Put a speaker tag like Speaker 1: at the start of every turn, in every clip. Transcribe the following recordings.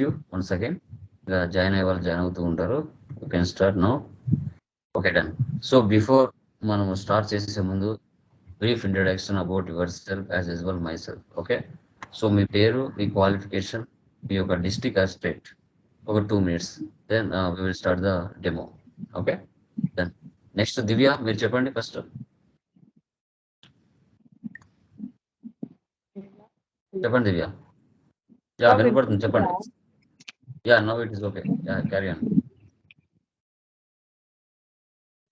Speaker 1: you once again. Join అవుతూ ఉంటారు. You can start now. Okay, done. So before మనం start చేసే ముందు brief introduction about yourself as well myself. Okay, so మీ పేరు, మీ క్వాలిఫికేషన్, మీ యొక్క డిస్ట్రిక్ట్ ఆర్ స్టేట్, ఒక 2 minutes, then we will start the demo. Okay, then next Divya మీరు చెప్పండి ఫస్ట్. చెప్పండి దివ్య. యా వినపడుతుంది, చెప్పండి. Yeah now it is okay. Yeah carry on.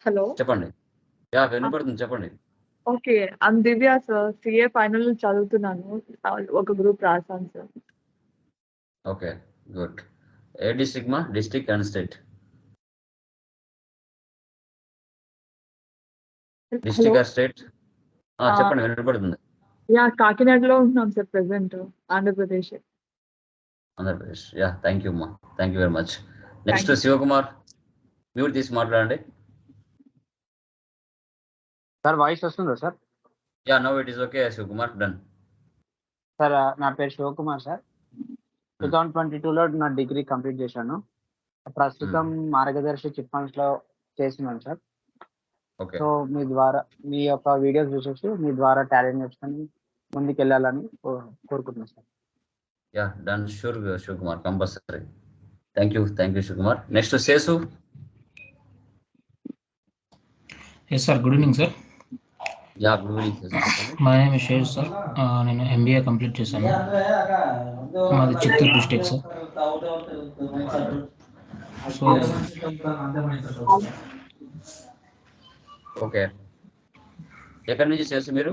Speaker 2: Hello,
Speaker 1: చెప్పండి. యా వినపడుతుంది, చెప్పండి.
Speaker 2: Okay. I'm Divya sir. CA final చదువుతున్నాను. ఒక గ్రూప్ రాసాను సార్.
Speaker 1: Okay, good. ఏ డిస్ట్రిక్ట్ మా? District and state. District or state? చెప్పండి, వినపడుతుంది.
Speaker 2: యా, కాకినాడలో ఉంటున్నాం sir present. Andhra Pradesh.
Speaker 1: Andhra Pradesh. Yeah, thank you అమ్మా, thank you very much. Next Shivakumar, mute తీసి మాట్లాడండి.
Speaker 3: సార్ వాయిస్ వస్తుందా sir?
Speaker 1: Yeah now it is okay Shivakumar, done.
Speaker 3: Sir నా పేరు శివకుమార్ సార్. 2022లో నా డిగ్రీ కంప్లీట్ చేశాను. ప్రస్తుతం మార్గదర్శి చిట్ ఫండ్స్ లో చేస్తున్నాను సార్. సో మీ ద్వారా, మీ యొక్క వీడియోస్ చూసేసి మీ ద్వారా టాలెంట్ నేర్చుకొని ముందుకు వెళ్ళాలని కోరుకుంటున్నాను sir.
Speaker 1: Yeah done, sure Shivakumar, compulsory. Thank you Shivakumar. Next Sheshu.
Speaker 4: Yes sir, good evening sir.
Speaker 1: Yeah good evening.
Speaker 4: My name is Sheshu sir. నేను ఎంబీఏ కంప్లీట్ చేశాను. మాది Chittoor district sir. So
Speaker 1: okay, ఎక్కడి నుంచి శేషు మీరు?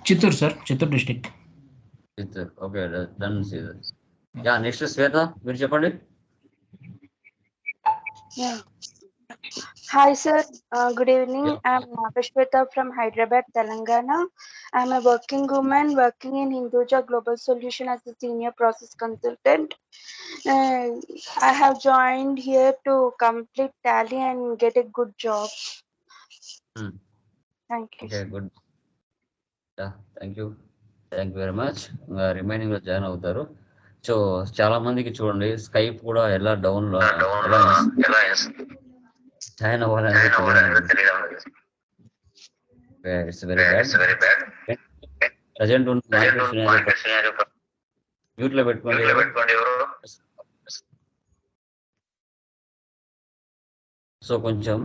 Speaker 4: Chittoor sir, Chittoor district.
Speaker 1: Chittoor, okay done. Yeah next Shweta, మీరు చెప్పండి.
Speaker 5: Hi sir, good evening. I'm Nagashweta from Hyderabad, Telangana. I'm a working woman working in Hinduja Global Solution as a senior process consultant. I have joined here to complete Tally and get a good job. Thank you.
Speaker 1: Okay, good. Yeah, thank you very much. Remaining లో join అవుతారు. So చాలా మందికి చూడండి Skype కూడా ఎలా down join అవ్వాలనేది it's very bad. Present ఉన్న mute లో పెట్టుకోండి. సో కొంచెం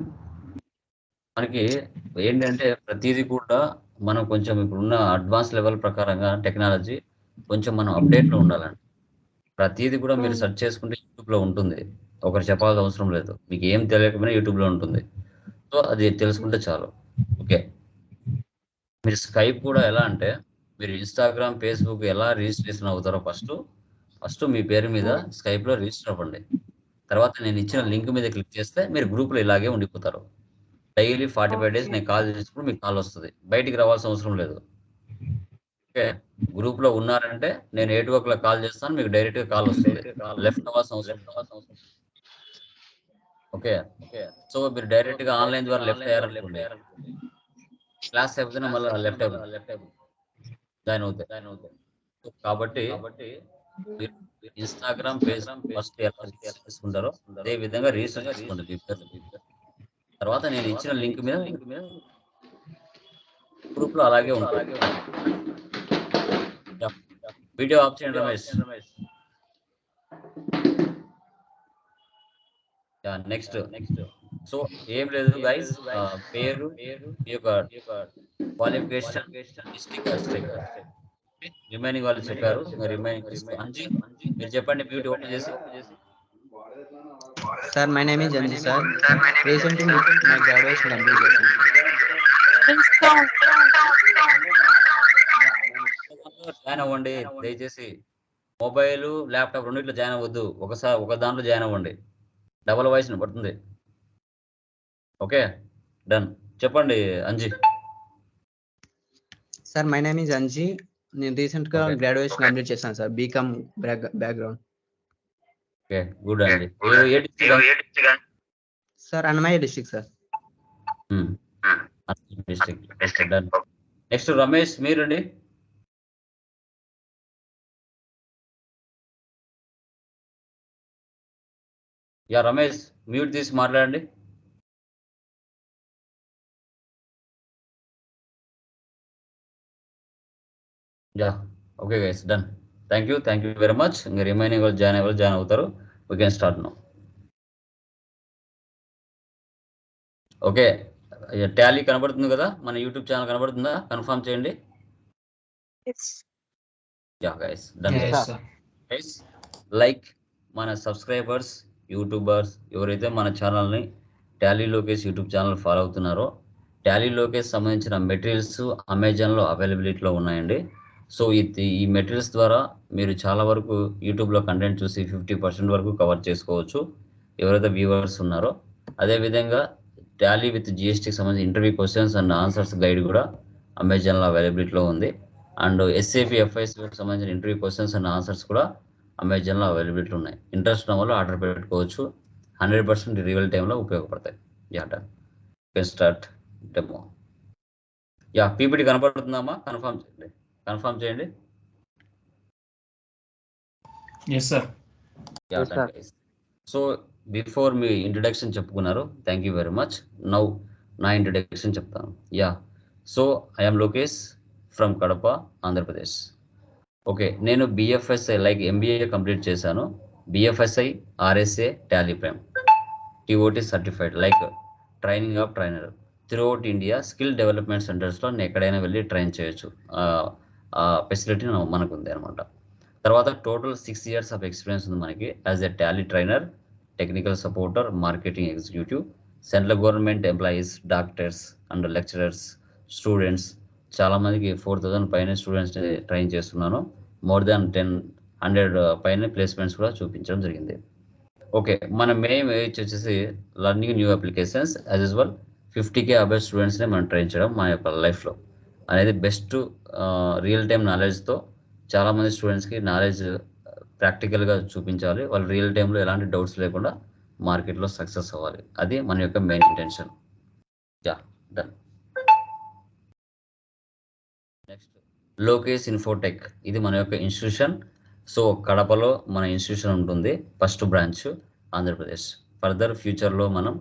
Speaker 1: మనకి ఏంటంటే ప్రతిదీ కూడా మనం కొంచెం ఇప్పుడున్న అడ్వాన్స్ లెవెల్ ప్రకారంగా టెక్నాలజీ కొంచెం మనం అప్డేట్ లో ఉండాలండి. ప్రతిదీ కూడా మీరు సెర్చ్ చేసుకుంటే యూట్యూబ్ లో ఉంటుంది. ఒకరు చెప్పాల్సిన అవసరం లేదు. మీకు ఏం తెలియకపోయినా యూట్యూబ్ లో ఉంటుంది. సో అది తెలుసుకుంటే చాలు. ఓకే, మీరు స్కైప్ కూడా ఎలా అంటే మీరు ఇన్స్టాగ్రామ్, ఫేస్బుక్ ఎలా రిజిస్ట్రేషన్ అవుతారో ఫస్ట్ మీ పేరు మీద స్కైప్ లో రిజిస్టర్ అవ్వండి. తర్వాత నేను ఇచ్చిన లింక్ మీద క్లిక్ చేస్తే మీరు గ్రూప్ లో ఇలాగే ఉండిపోతారు. డైలీ 45 days నేను కాల్ చేసినప్పుడు మీకు కాల్ వస్తుంది. బయటికి రావాల్సిన అవసరం లేదు. ఓకే, గ్రూప్ లో ఉన్నారంటే నేను 8 o'clock కాల్ చేస్తాను, మీకు డైరెక్ట్ గా కాల్ వస్తుంది. లెఫ్ట్ అవ్వాల్సిన అవసరం. ఓకే, సో మీరు డైరెక్ట్ గా ఆన్లైన్ ద్వారా లెఫ్ట్ అయ్యారనుకోండి, క్లాస్ అయిపోతేనే మళ్ళీ లెఫ్ట్ జాయిన్ అవుతాయి. కాబట్టి మీరు ఇన్స్టాగ్రామ్, ఫేస్బుక్ ఫస్ట్ ఎలా చేసుకుంటారో అదే విధంగా రిజిస్టర్ చేసుకోండి. తర్వాత నేను ఇచ్చిన లింక్ మీద గ్రూప్ లో అలాగే ఉంటుంది. వీడియో ఆఫ్ చేయండి రమేష్. నెక్స్ట్ సో ఏం లేదు గైస్, పేరు, మీ యొక్క క్వాలిఫికేషన్, డిస్ట్రిక్ట్, రిమైనింగ్ వాళ్ళు చెప్పారు. అంజీ మీరు చెప్పండి, బ్యూటీ ఓపెన్ చేసి.
Speaker 6: Sir, my name is Anji sir. Recently my graduation completed.
Speaker 1: Join అవ్వండి దయచేసి. మొబైల్, ల్యాప్టాప్ రెండిట్లో జాయిన్ అవ్వద్దు. ఒక దాంట్లో జాయిన్ అవ్వండి. డబల్ వాయిస్ పడుతుంది. Okay done. చెప్పండి Anji.
Speaker 6: Sir, my name is Anji. నేను రీసెంట్ గా గ్రాడ్యుయేషన్ కంప్లీట్ చేశాను sir, BCom background.
Speaker 1: Okay good అండి. ఏ district?
Speaker 6: Sir Annamayya district sir.
Speaker 1: District done. Next Ramesh మీరండి. యా రమేష్ మ్యూట్ తీసి మాట్లాడండి. Yeah okay guys done. Thank you very much. ఇంకా రిమైనింగ్ వాళ్ళు జాయిన్ అవుతారు. We can start now. Okay Tally కనబడుతుంది కదా, మన యూట్యూబ్ ఛానల్ కనబడుతుందా? కన్ఫర్మ్ చేయండి.
Speaker 5: Yes.
Speaker 1: Yeah guys done.
Speaker 4: Yes, sir.
Speaker 1: Guys like మన సబ్స్క్రైబర్స్ యూట్యూబర్స్ ఎవరైతే మన ఛానల్ని Tally Lokesh YouTube channel follow అవుతున్నారో, టాలీ లోకేష్ సంబంధించిన మెటీరియల్స్ అమెజాన్లో అవైలబిలిటీలో ఉన్నాయండి. సో ఈ మెటీరియల్స్ ద్వారా మీరు చాలా వరకు యూట్యూబ్లో కంటెంట్ చూసి 50% వరకు కవర్ చేసుకోవచ్చు ఎవరైతే వ్యూవర్స్ ఉన్నారో. అదేవిధంగా టాలీ విత్ జిఎస్టీకి సంబంధించిన interview questions and answers guide కూడా అమెజాన్లో అవైలబిలిటీలో ఉంది. అండ్ ఎస్ఏపి ఎఫ్ఐఎస్కి సంబంధించిన ఇంటర్వ్యూ క్వశ్చన్స్ అండ్ ఆన్సర్స్ కూడా అమెజాన్లో అవైలబిలిటీ ఉన్నాయి. ఇంట్రెస్ట్ ఉన్న వాళ్ళు ఆర్డర్ పెట్టుకోవచ్చు. 100% రియల్ టైంలో ఉపయోగపడతాయి. Yeah done. Can start demo. Yeah PPT కనపడుతుందమ్మా? కన్ఫర్మ్ చేయండి.
Speaker 4: Yes, sir.
Speaker 1: Yeah
Speaker 3: Yes,
Speaker 1: done
Speaker 3: sir.
Speaker 1: Guys. So before మీ ఇంట్రడక్షన్ చెప్పుకున్నారు, thank you very much. Now నా ఇంట్రడక్షన్ చెప్తాను. Yeah so I'm Lokesh from Kadapa, Andhra Pradesh. Okay నేను బిఎఫ్ఎస్ఐ లైక్ ఎంబీఏ కంప్లీట్ చేశాను. BFSI RSA Tally Prime TOT certified like training of trainer throughout India skill development సెంటర్స్లో నేను ఎక్కడైనా వెళ్ళి ట్రైన్ చేయొచ్చు. ఫెసిలిటీ మనకు ఉంది అనమాట. తర్వాత టోటల్ 6 years ఆఫ్ ఎక్స్పీరియన్స్ ఉంది మనకి as a Tally trainer, technical supporter, marketing executive, central government employees, doctors and lecturers, students చాలామందికి 4000 పైన స్టూడెంట్స్ని ట్రైన్ చేస్తున్నాను. మోర్ దాన్ 100 పైన ప్లేస్మెంట్స్ కూడా చూపించడం జరిగింది. ఓకే మన మెయిన్ ఏజ్ వచ్చేసి learning new applications as usual 50K above స్టూడెంట్స్ని మనం ట్రైన్ చేయడం మా యొక్క లైఫ్లో అనేది బెస్ట్ రియల్ టైం నాలెడ్జ్తో చాలామంది స్టూడెంట్స్కి నాలెడ్జ్ ప్రాక్టికల్గా చూపించాలి. వాళ్ళు రియల్ టైంలో ఎలాంటి డౌట్స్ లేకుండా మార్కెట్లో సక్సెస్ అవ్వాలి. అది మన యొక్క main intention. Yeah done. Next Lokesh Infotech ఇది మన యొక్క ఇన్స్టిట్యూషన్. సో కడపలో మన ఇన్స్టిట్యూషన్ ఉంటుంది, ఫస్ట్ బ్రాంచ్ ఆంధ్రప్రదేశ్. ఫర్దర్ ఫ్యూచర్లో మనం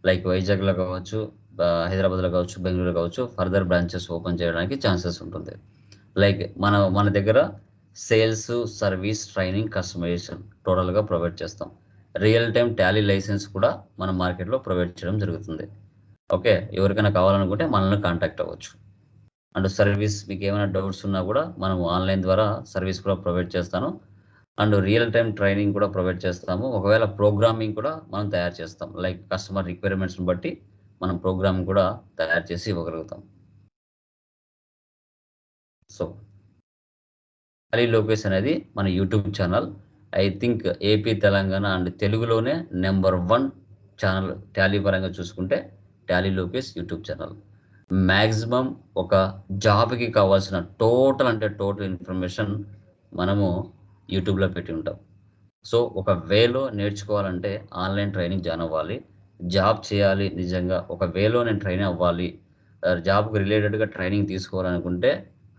Speaker 1: లైక్ వైజాగ్లో కావచ్చు, హైదరాబాద్లో కావచ్చు, బెంగళూరులో కావచ్చు ఫర్దర్ బ్రాంచెస్ ఓపెన్ చేయడానికి ఛాన్సెస్ ఉంటుంది. లైక్ మన దగ్గర సేల్స్, సర్వీస్, ట్రైనింగ్, కస్టమైజేషన్ టోటల్గా ప్రొవైడ్ చేస్తాం. రియల్ టైం టాలీ లైసెన్స్ కూడా మన మార్కెట్లో ప్రొవైడ్ చేయడం జరుగుతుంది. ఓకే ఎవరికైనా కావాలనుకుంటే మనల్ని కాంటాక్ట్ అవ్వచ్చు. అండ్ సర్వీస్ మీకు ఏమైనా డౌట్స్ ఉన్నా కూడా మనం ఆన్లైన్ ద్వారా సర్వీస్ కూడా ప్రొవైడ్ చేస్తాను. అండ్ రియల్ టైం ట్రైనింగ్ కూడా ప్రొవైడ్ చేస్తాము. ఒకవేళ ప్రోగ్రామింగ్ కూడా మనం తయారు చేస్తాం. లైక్ కస్టమర్ రిక్వైర్మెంట్స్ని బట్టి మనం ప్రోగ్రామింగ్ కూడా తయారు చేసి ఇవ్వగలుగుతాం. సో టాలీ లోకేష్ అనేది మన YouTube channel. I think AP, Telangana and తెలుగులోనే నెంబర్ 1 ఛానల్ టాలీ పరంగా చూసుకుంటే Tally Lokesh YouTube channel. Maximum ఒక జాబ్కి కావాల్సిన టోటల్ ఇన్ఫర్మేషన్ మనము యూట్యూబ్లో పెట్టి ఉంటాం. సో ఒక వేలో నేర్చుకోవాలంటే ఆన్లైన్ ట్రైనింగ్ జాయిన్ అవ్వాలి. జాబ్ చేయాలి నిజంగా ఒక వేలో నేను ట్రైన్ అవ్వాలి, జాబ్కి రిలేటెడ్గా ట్రైనింగ్ తీసుకోవాలనుకుంటే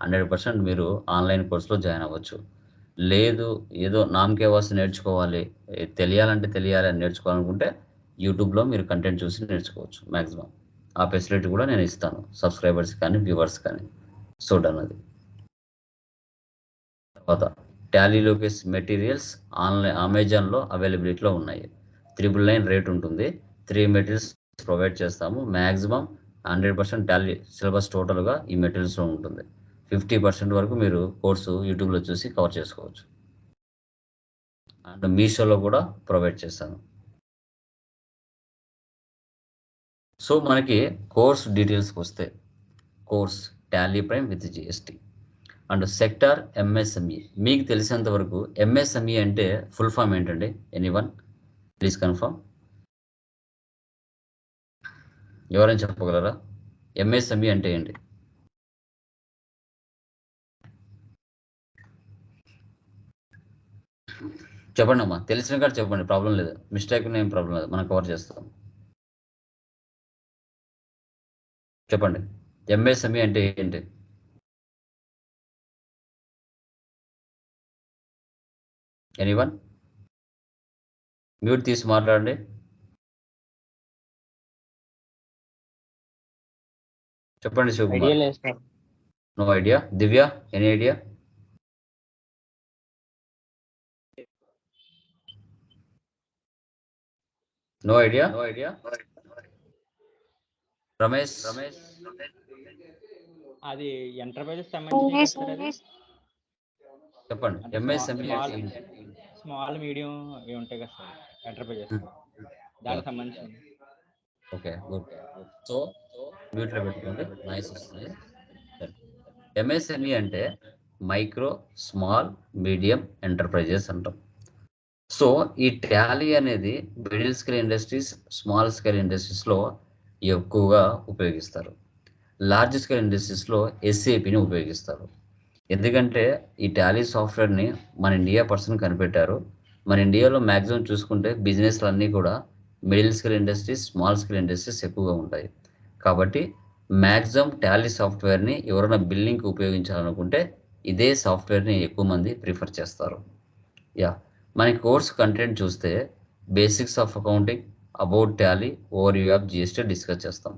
Speaker 1: 100% మీరు ఆన్లైన్ కోర్సులో జాయిన్ అవ్వచ్చు. లేదు ఏదో నామకే వాసి నేర్చుకోవాలి, తెలియాలి అని నేర్చుకోవాలనుకుంటే యూట్యూబ్లో మీరు కంటెంట్ చూసి నేర్చుకోవచ్చు. మ్యాక్సిమం ఆ ఫెసిలిటీ కూడా నేను ఇస్తాను సబ్స్క్రైబర్స్ కానీ వ్యూవర్స్ కానీ. So done. అది తర్వాత టాలీ లోకేష్ మెటీరియల్స్ ఆన్లైన్ అమెజాన్లో అవైలబిలిటీలో ఉన్నాయి. 999 రేట్ ఉంటుంది. 3 మెటీరియల్స్ ప్రొవైడ్ చేస్తాము. మ్యాక్సిమం 100% టాలీ సిలబస్ టోటల్గా ఈ మెటీరియల్స్లో ఉంటుంది. 50% వరకు మీరు కోర్సు యూట్యూబ్లో చూసి కవర్ చేసుకోవచ్చు. అండ్ మీషోలో కూడా ప్రొవైడ్ చేస్తాను. సో మనకి కోర్స్ డీటెయిల్స్కి వస్తే course Tally prime with GST and sector MSME. మీకు తెలిసినంత వరకు ఎంఎస్ఎంఈ అంటే ఫుల్ ఫామ్ ఏంటండి? Anyone please confirm. ఎవరైనా చెప్పగలరా ఎంఎస్ఎంఈ అంటే ఏంటి? చెప్పండి అమ్మా, తెలిసిన కాడ చెప్పండి, ప్రాబ్లం లేదు. మిస్టేక్ ఏం ప్రాబ్లం లేదు, మనం కవర్ చేస్తాం. చెప్పండి ఎంఎస్ఎంఈ అంటే ఏంటి? ఎనీవన్? మ్యూట్ తీసి మాట్లాడండి. చెప్పండి
Speaker 3: ఐడియా
Speaker 1: శివకుమార్.
Speaker 3: లేదు sir.
Speaker 1: No idea. Divya, any idea? No idea. Ramesh,
Speaker 7: అది ఎంటర్ప్రైజెస్ సంబంధించి సార్. అది
Speaker 1: చెప్పండి. ఎంఎస్ఎంఈ
Speaker 7: స్మాల్ మీడియం ఇవి ఉంటాయి కదా సార్, ఎంటర్ప్రైజెస్ దానికి సంబంధించి.
Speaker 1: Okay, good. సో మ్యూట్లో పెట్టుకోండి, నాయిస్ వస్తుంది. ఎంఎస్ఎంఈ అంటే మైక్రో, స్మాల్, మీడియం ఎంటర్ప్రైజెస్ అంటాం. సో ఈ టాలీ అనేది middle scale industries, small scale ఇండస్ట్రీస్లో ఎక్కువగా ఉపయోగిస్తారు. లార్జ్ స్కేల్ ఇండస్ట్రీస్లో ఎస్ఏపిని ఉపయోగిస్తారు. ఎందుకంటే ఈ టాలీ సాఫ్ట్వేర్ని మన ఇండియా పర్సన్ కనిపెట్టారు. మన ఇండియాలో మ్యాక్సిమం చూసుకుంటే బిజినెస్లు అన్నీ కూడా middle scale industries, small scale industries ఎక్కువగా ఉంటాయి. కాబట్టి మ్యాక్సిమం టాలీ సాఫ్ట్వేర్ని ఎవరైనా బిల్లింగ్కి ఉపయోగించాలనుకుంటే ఇదే సాఫ్ట్వేర్ని ఎక్కువ మంది ప్రిఫర్ చేస్తారు. యా, మన కోర్స్ కంటెంట్ చూస్తే basics of accounting, about Tally, over view of GST discuss చేస్తాం.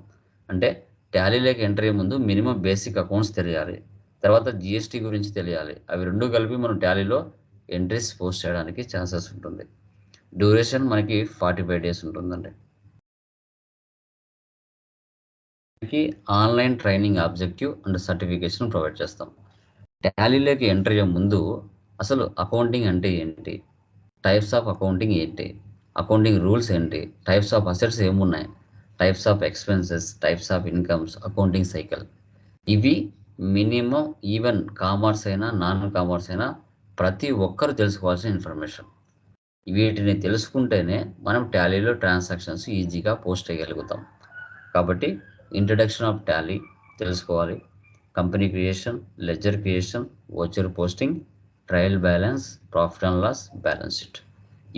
Speaker 1: అంటే టాలీలోకి ఎంటర్ అయ్యే ముందు మినిమం బేసిక్ అకౌంట్స్ తెలియాలి, తర్వాత జిఎస్టీ గురించి తెలియాలి. అవి రెండు కలిపి మనం టాలీలో ఎంట్రీస్ పోస్ట్ చేయడానికి ఛాన్సెస్ ఉంటుంది. డ్యూరేషన్ మనకి 45 days ఉంటుందండి. మనకి online training, objective and certification provide చేస్తాం. టాలీలోకి ఎంటర్ అయ్యే ముందు అసలు అకౌంటింగ్ అంటే ఏంటి, టైప్స్ ఆఫ్ అకౌంటింగ్ ఏంటి, అకౌంటింగ్ రూల్స్ ఏంటి, టైప్స్ ఆఫ్ అసెట్స్ ఏమున్నాయి, types of expenses, types of incomes, accounting cycle, ఇవి మినిమం ఈవెన్ కామర్స్ అయినా నాన్ కామర్స్ అయినా ప్రతి ఒక్కరు తెలుసుకోవాల్సిన ఇన్ఫర్మేషన్. వీటిని తెలుసుకుంటేనే మనం టాలీలో ట్రాన్సాక్షన్స్ ఈజీగా పోస్ట్ చేయగలుగుతాం. కాబట్టి ఇంట్రడక్షన్ ఆఫ్ టాలీ తెలుసుకోవాలి, company creation, ledger creation, voucher posting, trial balance, profit and loss, balance sheet,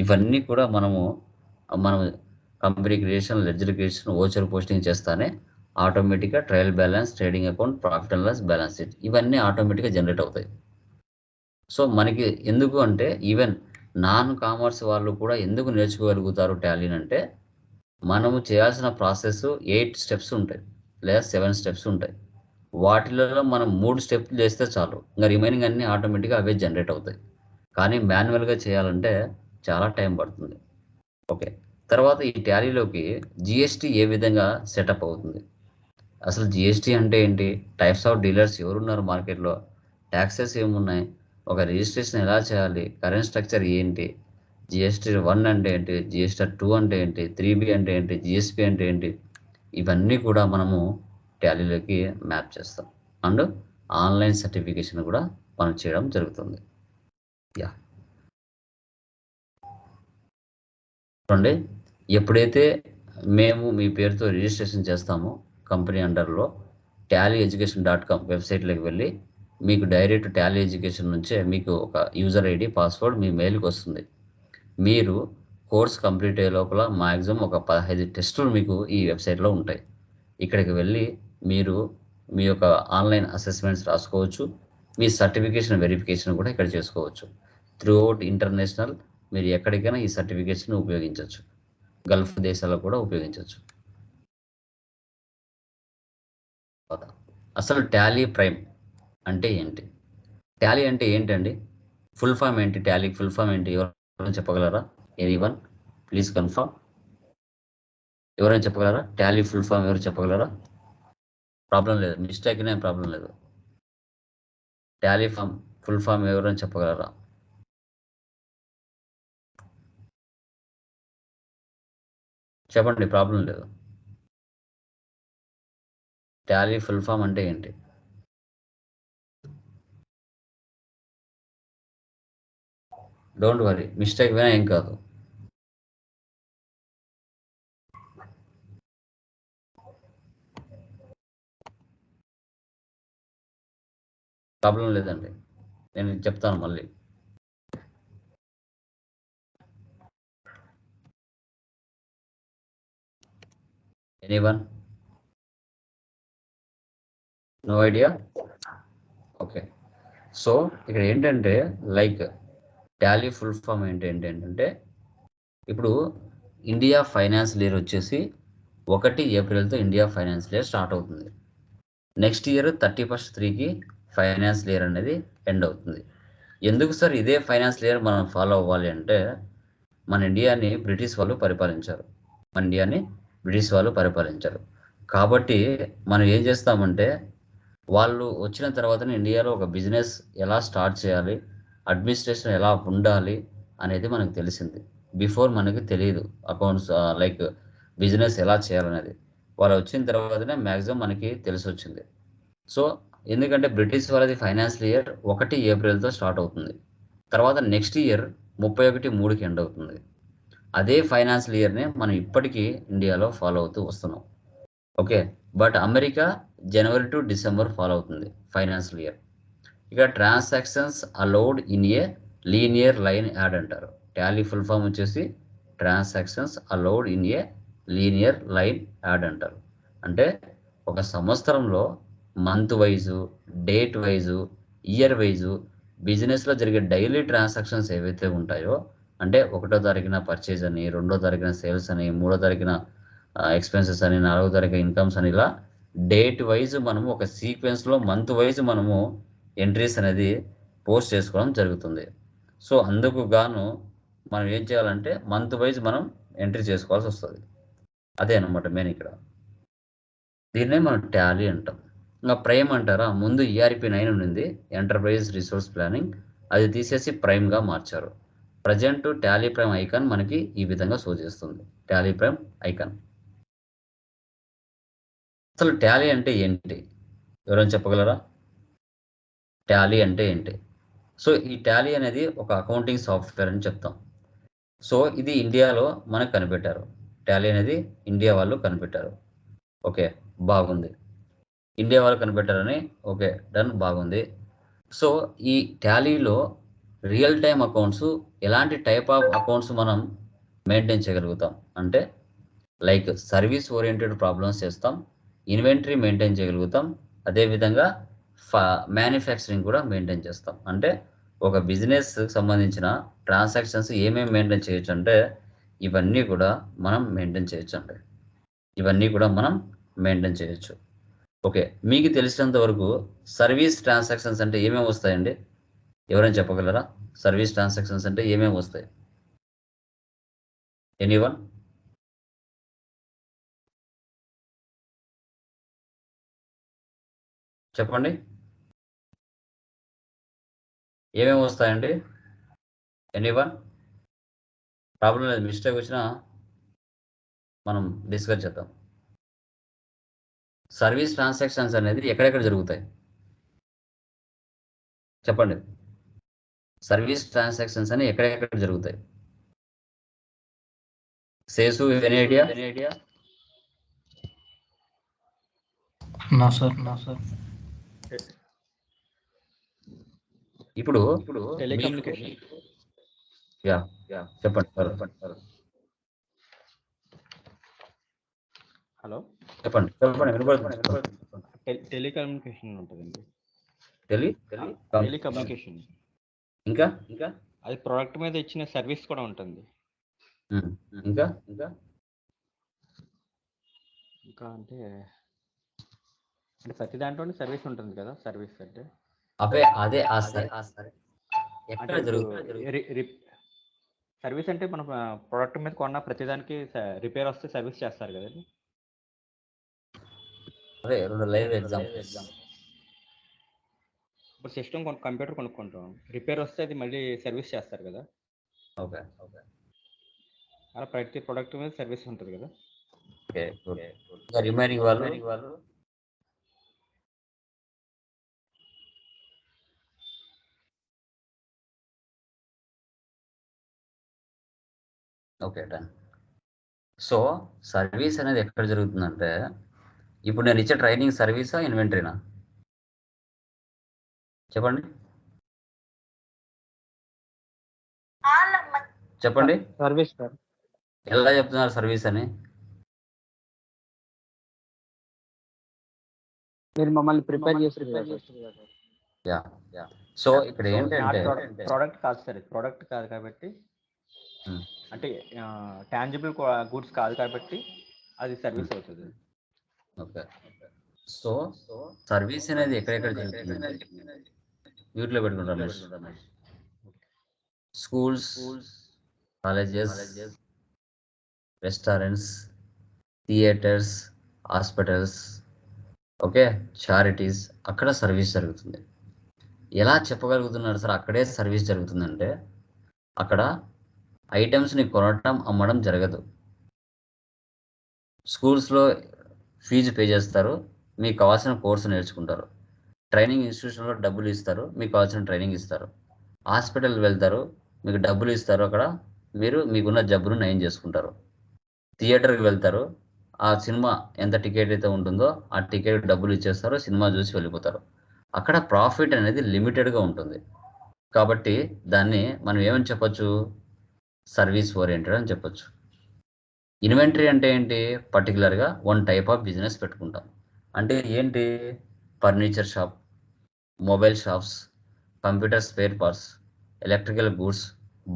Speaker 1: ఇవన్నీ కూడా మనం company creation, ledger creation, voucher posting చేస్తానే ఆటోమేటిక్గా trial balance, trading account, profit and loss, balance sheet ఇవన్నీ ఆటోమేటిక్గా generate అవుతాయి. So మనకి ఎందుకు అంటే ఈవెన్ నాన్ కామర్స్ వాళ్ళు కూడా ఎందుకు నేర్చుకోగలుగుతారు టాలీని అంటే, మనము చేయాల్సిన ప్రాసెస్ 8 steps ఉంటాయి లేదా 7 steps ఉంటాయి. వాటిలలో మనం 3 steps చేస్తే చాలు, ఇంకా రిమైనింగ్ అన్నీ ఆటోమేటిక్గా అవే జనరేట్ అవుతాయి. కానీ మాన్యువల్గా చేయాలంటే చాలా టైం పడుతుంది. ఓకే, తర్వాత ఈ టాలీలోకి జిఎస్టీ ఏ విధంగా సెటప్ అవుతుంది, అసలు జిఎస్టీ అంటే ఏంటి, టైప్స్ ఆఫ్ డీలర్స్ ఎవరున్నారు మార్కెట్లో, ట్యాక్సెస్ ఏమున్నాయి, ఒక రిజిస్ట్రేషన్ ఎలా చేయాలి, కరెంట్ స్ట్రక్చర్ ఏంటి, జిఎస్టీ 1 అంటే ఏంటి, జిఎస్టీ 2 అంటే ఏంటి, 3B అంటే ఏంటి, జిఎస్పి అంటే ఏంటి, ఇవన్నీ కూడా మనము టాలీలోకి మ్యాప్ చేస్తాం. అండ్ ఆన్లైన్ సర్టిఫికేషన్ కూడా మనం చేయడం జరుగుతుంది. యా, చూడండి, ఎప్పుడైతే మేము మీ పేరుతో రిజిస్ట్రేషన్ చేస్తామో కంపెనీ అండర్లో tallyeducation.com వెబ్సైట్లోకి వెళ్ళి మీకు డైరెక్ట్ టాలీ ఎడ్యుకేషన్ నుంచే మీకు ఒక యూజర్ ఐడి, పాస్వర్డ్ మీ మెయిల్కి వస్తుంది. మీరు కోర్స్ కంప్లీట్ అయ్యే లోపల మ్యాక్సిమం ఒక 15 టెస్టులు మీకు ఈ వెబ్సైట్లో ఉంటాయి. ఇక్కడికి వెళ్ళి మీరు మీ యొక్క ఆన్లైన్ అసెస్మెంట్స్ రాసుకోవచ్చు, మీ సర్టిఫికేషన్ వెరిఫికేషన్ కూడా ఇక్కడ చేసుకోవచ్చు. త్రూఅవుట్ ఇంటర్నేషనల్ మీరు ఎక్కడికైనా ఈ సర్టిఫికేషన్ ఉపయోగించవచ్చు, గల్ఫ్ దేశాల్లో కూడా ఉపయోగించవచ్చు. అసలు టాలీ ప్రైమ్ అంటే ఏంటి, టాలీ అంటే ఏంటండి, ఫుల్ ఫామ్ ఏంటి, టాలీకి ఫుల్ ఫామ్ ఏంటి, ఎవరైనా చెప్పగలరా? Anyone please confirm. ఎవరైనా చెప్పగలరా? టాలీ ఫుల్ ఫామ్ ఎవరు చెప్పగలరా? ప్రాబ్లం లేదు, మిస్టేక్ ఏం ప్రాబ్లం లేదు. టాలీ ఫుల్ ఫామ్ ఎవరైనా చెప్పగలరా? చెప్పండి, ప్రాబ్లం లేదు. టాలీ ఫుల్ ఫామ్ అంటే ఏంటి? డోంట్ వరీ, మిస్టేక్ అయినా ఏం కాదు. ప్రాబ్లం లేదండి, నేను చెప్తాను మళ్ళీ. Anyone? No idea? Okay, so ఇక్కడ ఏంటంటే లైక్ టాలీ ఫుల్ ఫామ్ ఏంటంటే ఇప్పుడు ఇండియా ఫైనాన్షియల్ ఇయర్ వచ్చేసి 1 ఏప్రిల్తో ఇండియా ఫైనాన్షియల్ ఇయర్ స్టార్ట్ అవుతుంది. నెక్స్ట్ ఇయర్ 31/3కి ఫైనాన్షియల్ ఇయర్ అనేది ఎండ్ అవుతుంది. ఎందుకు సార్ ఇదే ఫైనాన్షియల్ ఇయర్ మనం ఫాలో అవ్వాలి అంటే, మన ఇండియాని బ్రిటిష్ వాళ్ళు పరిపాలించారు. కాబట్టి మనం ఏం చేస్తామంటే, వాళ్ళు వచ్చిన తర్వాతనే ఇండియాలో ఒక బిజినెస్ ఎలా స్టార్ట్ చేయాలి, అడ్మినిస్ట్రేషన్ ఎలా ఉండాలి అనేది మనకు తెలిసింది. బిఫోర్ మనకి తెలియదు అకౌంట్స్ లైక్ బిజినెస్ ఎలా చేయాలనేది. వాళ్ళు వచ్చిన తర్వాతనే మ్యాక్సిమం మనకి తెలిసొచ్చింది. సో ఎందుకంటే బ్రిటిష్ వాళ్ళది ఫైనాన్షియల్ ఇయర్ 1 ఏప్రిల్తో స్టార్ట్ అవుతుంది. తర్వాత నెక్స్ట్ ఇయర్ 31/3కి ఎండ్ అవుతుంది. అదే ఫైనాన్షియల్ ఇయర్నే మనం ఇప్పటికీ ఇండియాలో ఫాలో అవుతూ వస్తున్నాం. Okay, but America January to December follow అవుతుంది ఫైనాన్షియల్ ఇయర్. ఇక transactions allowed in a linear line add అంటారు. టాలీ ఫుల్ ఫామ్ వచ్చేసి transactions allowed in a linear line add అంటారు. అంటే ఒక సంవత్సరంలో month wise, date wise, year wise బిజినెస్లో జరిగే డైలీ ట్రాన్సాక్షన్స్ ఏవైతే ఉంటాయో, అంటే 1వ తారీఖున పర్చేజ్ అని, 2వ తారీఖున సేల్స్ అని, 3వ తారీఖున ఎక్స్పెన్సెస్ అని, 4వ తారీఖున ఇన్కమ్స్ అని, ఇలా డేట్ వైజ్ మనము ఒక సీక్వెన్స్లో మంత్ వైజ్ మనము ఎంట్రీస్ అనేది పోస్ట్ చేసుకోవడం జరుగుతుంది. సో అందుకు గాను మనం ఏం చేయాలంటే మంత్ వైజ్ మనం ఎంట్రీ చేసుకోవాల్సి వస్తుంది. అదే అనమాట మెయిన్ ఇక్కడ. దీన్నే మనం టాలీ అంటాం. ఇంకా ప్రైమ్ అంటారా, ముందు ERP 9 ఉండింది, ఎంటర్ప్రైజ్ రిసోర్స్ ప్లానింగ్, అది తీసేసి ప్రైమ్గా మార్చారు. ప్రజెంట్ టాలీ ప్రైమ్ ఐకాన్ మనకి ఈ విధంగా షో చేస్తుంది. Tally prime icon. అసలు టాలీ అంటే ఏంటి, ఎవరైనా చెప్పగలరా? టాలీ అంటే ఏంటి? సో ఈ టాలీ అనేది ఒక అకౌంటింగ్ సాఫ్ట్వేర్ అని చెప్తాం. సో ఇది ఇండియాలో మనకు కనిపెట్టారు. టాలీ అనేది ఇండియా వాళ్ళు కనిపెట్టారు. ఓకే, బాగుంది. ఇండియా వాళ్ళు కనిపెట్టారని ఓకే డన్, బాగుంది. సో ఈ టాలీలో రియల్ టైమ్ అకౌంట్స్, ఎలాంటి టైప్ ఆఫ్ అకౌంట్స్ మనం మెయింటైన్ చేయగలుగుతాం అంటే, లైక్ సర్వీస్ ఓరియంటెడ్ ప్రాబ్లమ్స్ చేస్తాం, ఇన్వెంటరీ మెయింటైన్ చేయగలుగుతాం, అదేవిధంగా మ్యానుఫ్యాక్చరింగ్ కూడా మెయింటైన్ చేస్తాం. అంటే ఒక బిజినెస్ సంబంధించిన ట్రాన్సాక్షన్స్ ఏమేమి మెయింటైన్ చేయొచ్చు అంటే ఇవన్నీ కూడా మనం మెయింటైన్ చేయొచ్చు. ఓకే, మీకు తెలిసినంత వరకు సర్వీస్ ట్రాన్సాక్షన్స్ అంటే ఏమేమి వస్తాయండి? ఎవరైనా చెప్పగలరా? సర్వీస్ ట్రాన్సాక్షన్స్ అంటే ఏమేమి వస్తాయి? ఎనీవన్? చెప్పండి, ఏమేమి వస్తాయండి? ఎనీవన్? ప్రాబ్లం లేదు, మిస్టేక్ వచ్చినా మనం డిస్కస్ చేద్దాం. సర్వీస్ ట్రాన్సాక్షన్స్ అనేది ఎక్కడెక్కడ జరుగుతాయి చెప్పండి. సర్వీస్ ట్రాన్సాక్షన్స్ అని ఎక్కడెక్కడ జరుగుతాయి? సేసు ఎనీ ఐడియా?
Speaker 4: నా సార్
Speaker 1: ఇప్పుడు
Speaker 7: టెలికమ్యూనికేషన్.
Speaker 1: యా చెప్పండి.
Speaker 7: హలో,
Speaker 1: చెప్పండి వినపడుతుంది.
Speaker 7: టెలికమ్యూనికేషన్ ఉంటుందండి.
Speaker 1: టెలికమ్యూనికేషన్. ఇంకా
Speaker 7: అది ప్రోడక్ట్ మీద ఇచ్చిన సర్వీస్ కూడా ఉంటుంది.
Speaker 1: ఇంకా
Speaker 7: అంటే ప్రతి దాంట్లో సర్వీస్ ఉంటుంది కదా. సర్వీస్ అంటే
Speaker 1: అదే ఎక్కడ జరుగుతుంది?
Speaker 7: సర్వీస్ అంటే మన ప్రోడక్ట్ మీద కొన్న ప్రతిదానికి రిపేర్ వస్తే సర్వీస్ చేస్తారు కదండి.
Speaker 1: అదే రెండు లైవ్ ఎగ్జామ్.
Speaker 7: ఇప్పుడు సిస్టమ్ కంప్యూటర్ కొనుక్కుంటాం, రిపేర్ వస్తే అది మళ్ళీ సర్వీస్ చేస్తారు కదా.
Speaker 1: ఓకే,
Speaker 7: అలా ప్రతి ప్రోడక్ట్ మీద సర్వీస్ ఉంటుంది కదా.
Speaker 1: రిమైనింగ్ వాళ్ళు ఓకే డన్. సో సర్వీస్ అనేది ఎక్కడ జరుగుతుందంటే, ఇప్పుడు నేను ఇచ్చే ట్రైనింగ్ సర్వీసా ఇన్వెంటరీనా చెప్పండి.
Speaker 3: Service sir.
Speaker 1: ఎలా చెప్తున్నారు సర్వీస్ అని?
Speaker 3: మీరు మమ్మల్ని ప్రిపేర్ చేస్తారు.
Speaker 1: సో ఇక్కడ ఏంటంటే
Speaker 7: ప్రోడక్ట్ కాదు సార్, ప్రోడక్ట్ కాదు కాబట్టి అంటే టాంజిబుల్ గూడ్స్ కాదు కాబట్టి అది సర్వీస్ అవుతుంది.
Speaker 1: ఓకే. సో సర్వీస్ అనేది ఎక్కడెక్కడ జరుగుతుందంటే మ్యూట్లో పెట్టుకుంటాం Ramesh. Schools, colleges, restaurants, theatres, hospitals, okay, charities, అక్కడ సర్వీస్ జరుగుతుంది. ఎలా చెప్పగలుగుతున్నారు సార్ అక్కడే సర్వీస్ జరుగుతుందంటే అక్కడ ఐటమ్స్ని కొనటం అమ్మడం జరగదు. స్కూల్స్లో ఫీజు పే చేస్తారు, మీకు కావాల్సిన కోర్సు నేర్చుకుంటారు. ట్రైనింగ్ ఇన్స్టిట్యూషన్లో డబ్బులు ఇస్తారు, మీకు కావాల్సిన ట్రైనింగ్ ఇస్తారు. హాస్పిటల్కి వెళ్తారు, మీకు డబ్బులు ఇస్తారు, అక్కడ మీరు మీకున్న జబ్బును నయం చేసుకుంటారు. థియేటర్కి వెళ్తారు, ఆ సినిమా ఎంత టికెట్ అయితే ఉంటుందో ఆ టికెట్ డబ్బులు ఇచ్చేస్తారు, సినిమా చూసి వెళ్ళిపోతారు. అక్కడ ప్రాఫిట్ అనేది లిమిటెడ్గా ఉంటుంది. కాబట్టి దాన్ని మనం ఏమని చెప్పొచ్చు, సర్వీస్ ఓరియంటెడ్ అని చెప్పొచ్చు. ఇన్వెంటరీ అంటే ఏంటి, పర్టికులర్గా వన్ టైప్ ఆఫ్ బిజినెస్ పెట్టుకుంటాం. అంటే ఏంటి, furniture shop, mobile shops, computer spare parts, electrical goods,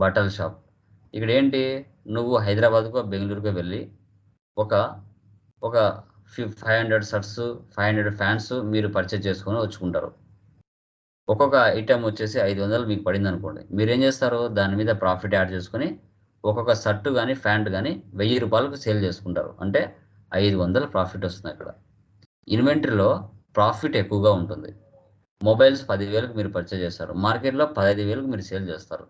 Speaker 1: బట్టల షాప్. ఇక్కడ ఏంటి, నువ్వు హైదరాబాద్కో బెంగళూరుకో వెళ్ళి ఒక ఒక 500 షర్ట్స్, 500 ఫ్యాన్స్ మీరు పర్చేజ్ చేసుకొని వచ్చుకుంటారు. ఒక్కొక్క ఐటెం వచ్చేసి 500 మీకు పడింది అనుకోండి, మీరేం చేస్తారు, దాని మీద ప్రాఫిట్ యాడ్ చేసుకొని ఒక్కొక్క షర్టు కానీ ప్యాంట్ కానీ 1000 రూపాయలకు సేల్ చేసుకుంటారు. అంటే 500 ప్రాఫిట్ వస్తుంది. అక్కడ ఇన్వెంటరీలో ప్రాఫిట్ ఎక్కువగా ఉంటుంది. మొబైల్స్ 10,000కి మీరు పర్చేజ్ చేస్తారు, మార్కెట్లో 15,000కి మీరు సేల్ చేస్తారు.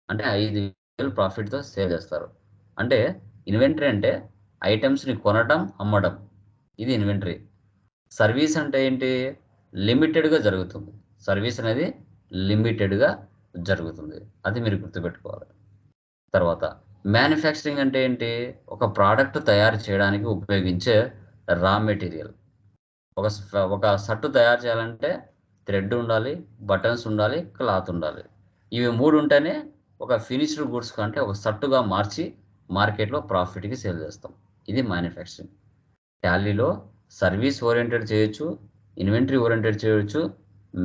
Speaker 1: అంటే 5,000 ప్రాఫిట్తో సేల్ చేస్తారు. అంటే ఇన్వెంటరీ అంటే ఐటమ్స్ని కొనడం అమ్మడం, ఇది ఇన్వెంటరీ. సర్వీస్ అంటే ఏంటి, లిమిటెడ్గా జరుగుతుంది. సర్వీస్ అనేది లిమిటెడ్గా జరుగుతుంది, అది మీరు గుర్తుపెట్టుకోవాలి. తర్వాత మ్యానుఫ్యాక్చరింగ్ అంటే ఏంటి, ఒక ప్రోడక్ట్ తయారు చేయడానికి ఉపయోగించే రా మెటీరియల్. ఒక షర్టు తయారు చేయాలంటే థ్రెడ్ ఉండాలి, బటన్స్ ఉండాలి, క్లాత్ ఉండాలి. ఇవి 3 ఉంటేనే ఒక ఫినిష్డ్ గూడ్స్ కంటే ఒక షర్టుగా మార్చి మార్కెట్లో ప్రాఫిట్కి సేల్ చేస్తాం. ఇది మ్యానుఫ్యాక్చరింగ్. టాలీలో సర్వీస్ ఓరియంటెడ్ చేయొచ్చు, ఇన్వెంటరీ ఓరియంటెడ్ చేయొచ్చు,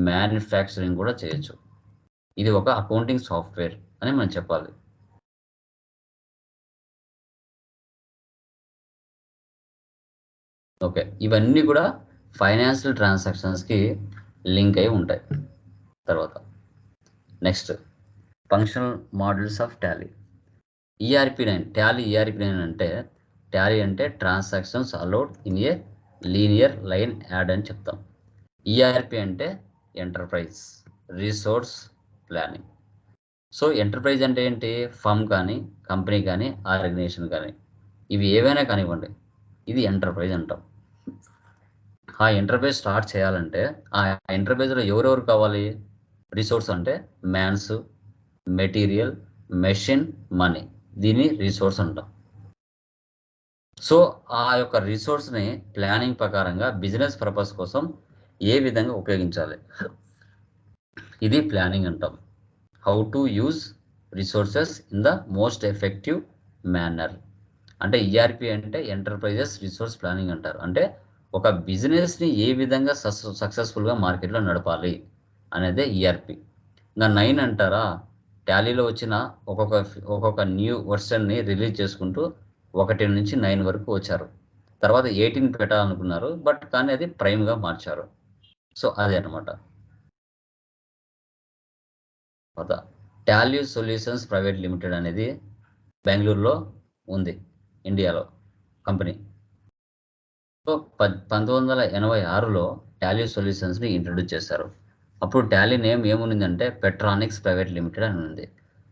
Speaker 1: మ్యానుఫ్యాక్చరింగ్ కూడా చేయొచ్చు. ఇది ఒక అకౌంటింగ్ సాఫ్ట్వేర్ అని మనం చెప్పాలి. ఓకే, ఇవన్నీ కూడా ఫైనాన్షియల్ ట్రాన్సాక్షన్స్కి లింక్ అయి ఉంటాయి. తర్వాత next functional models of Tally. ERP9 Tally. ERP9 అంటే టాలీ అంటే transactions allowed in a linear line add అని చెప్తాం. ERP అంటే enterprise resource planning. So enterprise అంటే ఏంటి, ఫర్మ్ కానీ, కంపెనీ కానీ, ఆర్గనైజేషన్ కానీ, ఇవి ఏవైనా కానివ్వండి, ఇది ఎంటర్ప్రైజ్ అంటాం. ఆ ఎంటర్ప్రైజ్ స్టార్ట్ చేయాలంటే ఆ ఎంటర్ప్రైజ్లో ఎవరెవరు కావాలి, రిసోర్స్ అంటే మ్యాన్స్, మెటీరియల్, మెషిన్, మనీ, దీన్ని రిసోర్స్ అంటాం. సో ఆ యొక్క రిసోర్స్ని ప్లానింగ్ ప్రకారంగా బిజినెస్ పర్పస్ కోసం ఏ విధంగా ఉపయోగించాలి, ఇది ప్లానింగ్ అంటాం. How to use resources in the most effective manner. అంటే ERP అంటే ఎంటర్ప్రైజెస్ రిసోర్స్ ప్లానింగ్ అంటారు. అంటే ఒక బిజినెస్ని ఏ విధంగా సక్సెస్ఫుల్గా మార్కెట్లో నడపాలి అనేదే ERP. ఇంకా 9 అంటారా, టాలీలో వచ్చిన ఒక్కొక్క న్యూ వర్షన్ని రిలీజ్ చేసుకుంటూ 1 నుంచి 9 వరకు వచ్చారు. తర్వాత 18 పెట్టాలనుకున్నారు, బట్ కానీ అది ప్రైమ్గా మార్చారు. సో అదే అనమాట. తర్వాత టాలీ సొల్యూషన్స్ ప్రైవేట్ లిమిటెడ్ అనేది బెంగళూరులో ఉంది, ఇండియాలో కంపెనీ. సో 1986లో టాలీ సొల్యూషన్స్ని ఇంట్రడ్యూస్ చేశారు. అప్పుడు టాలీ నేమ్ ఏముందంటే పెట్రానిక్స్ ప్రైవేట్ లిమిటెడ్ అని ఉంది.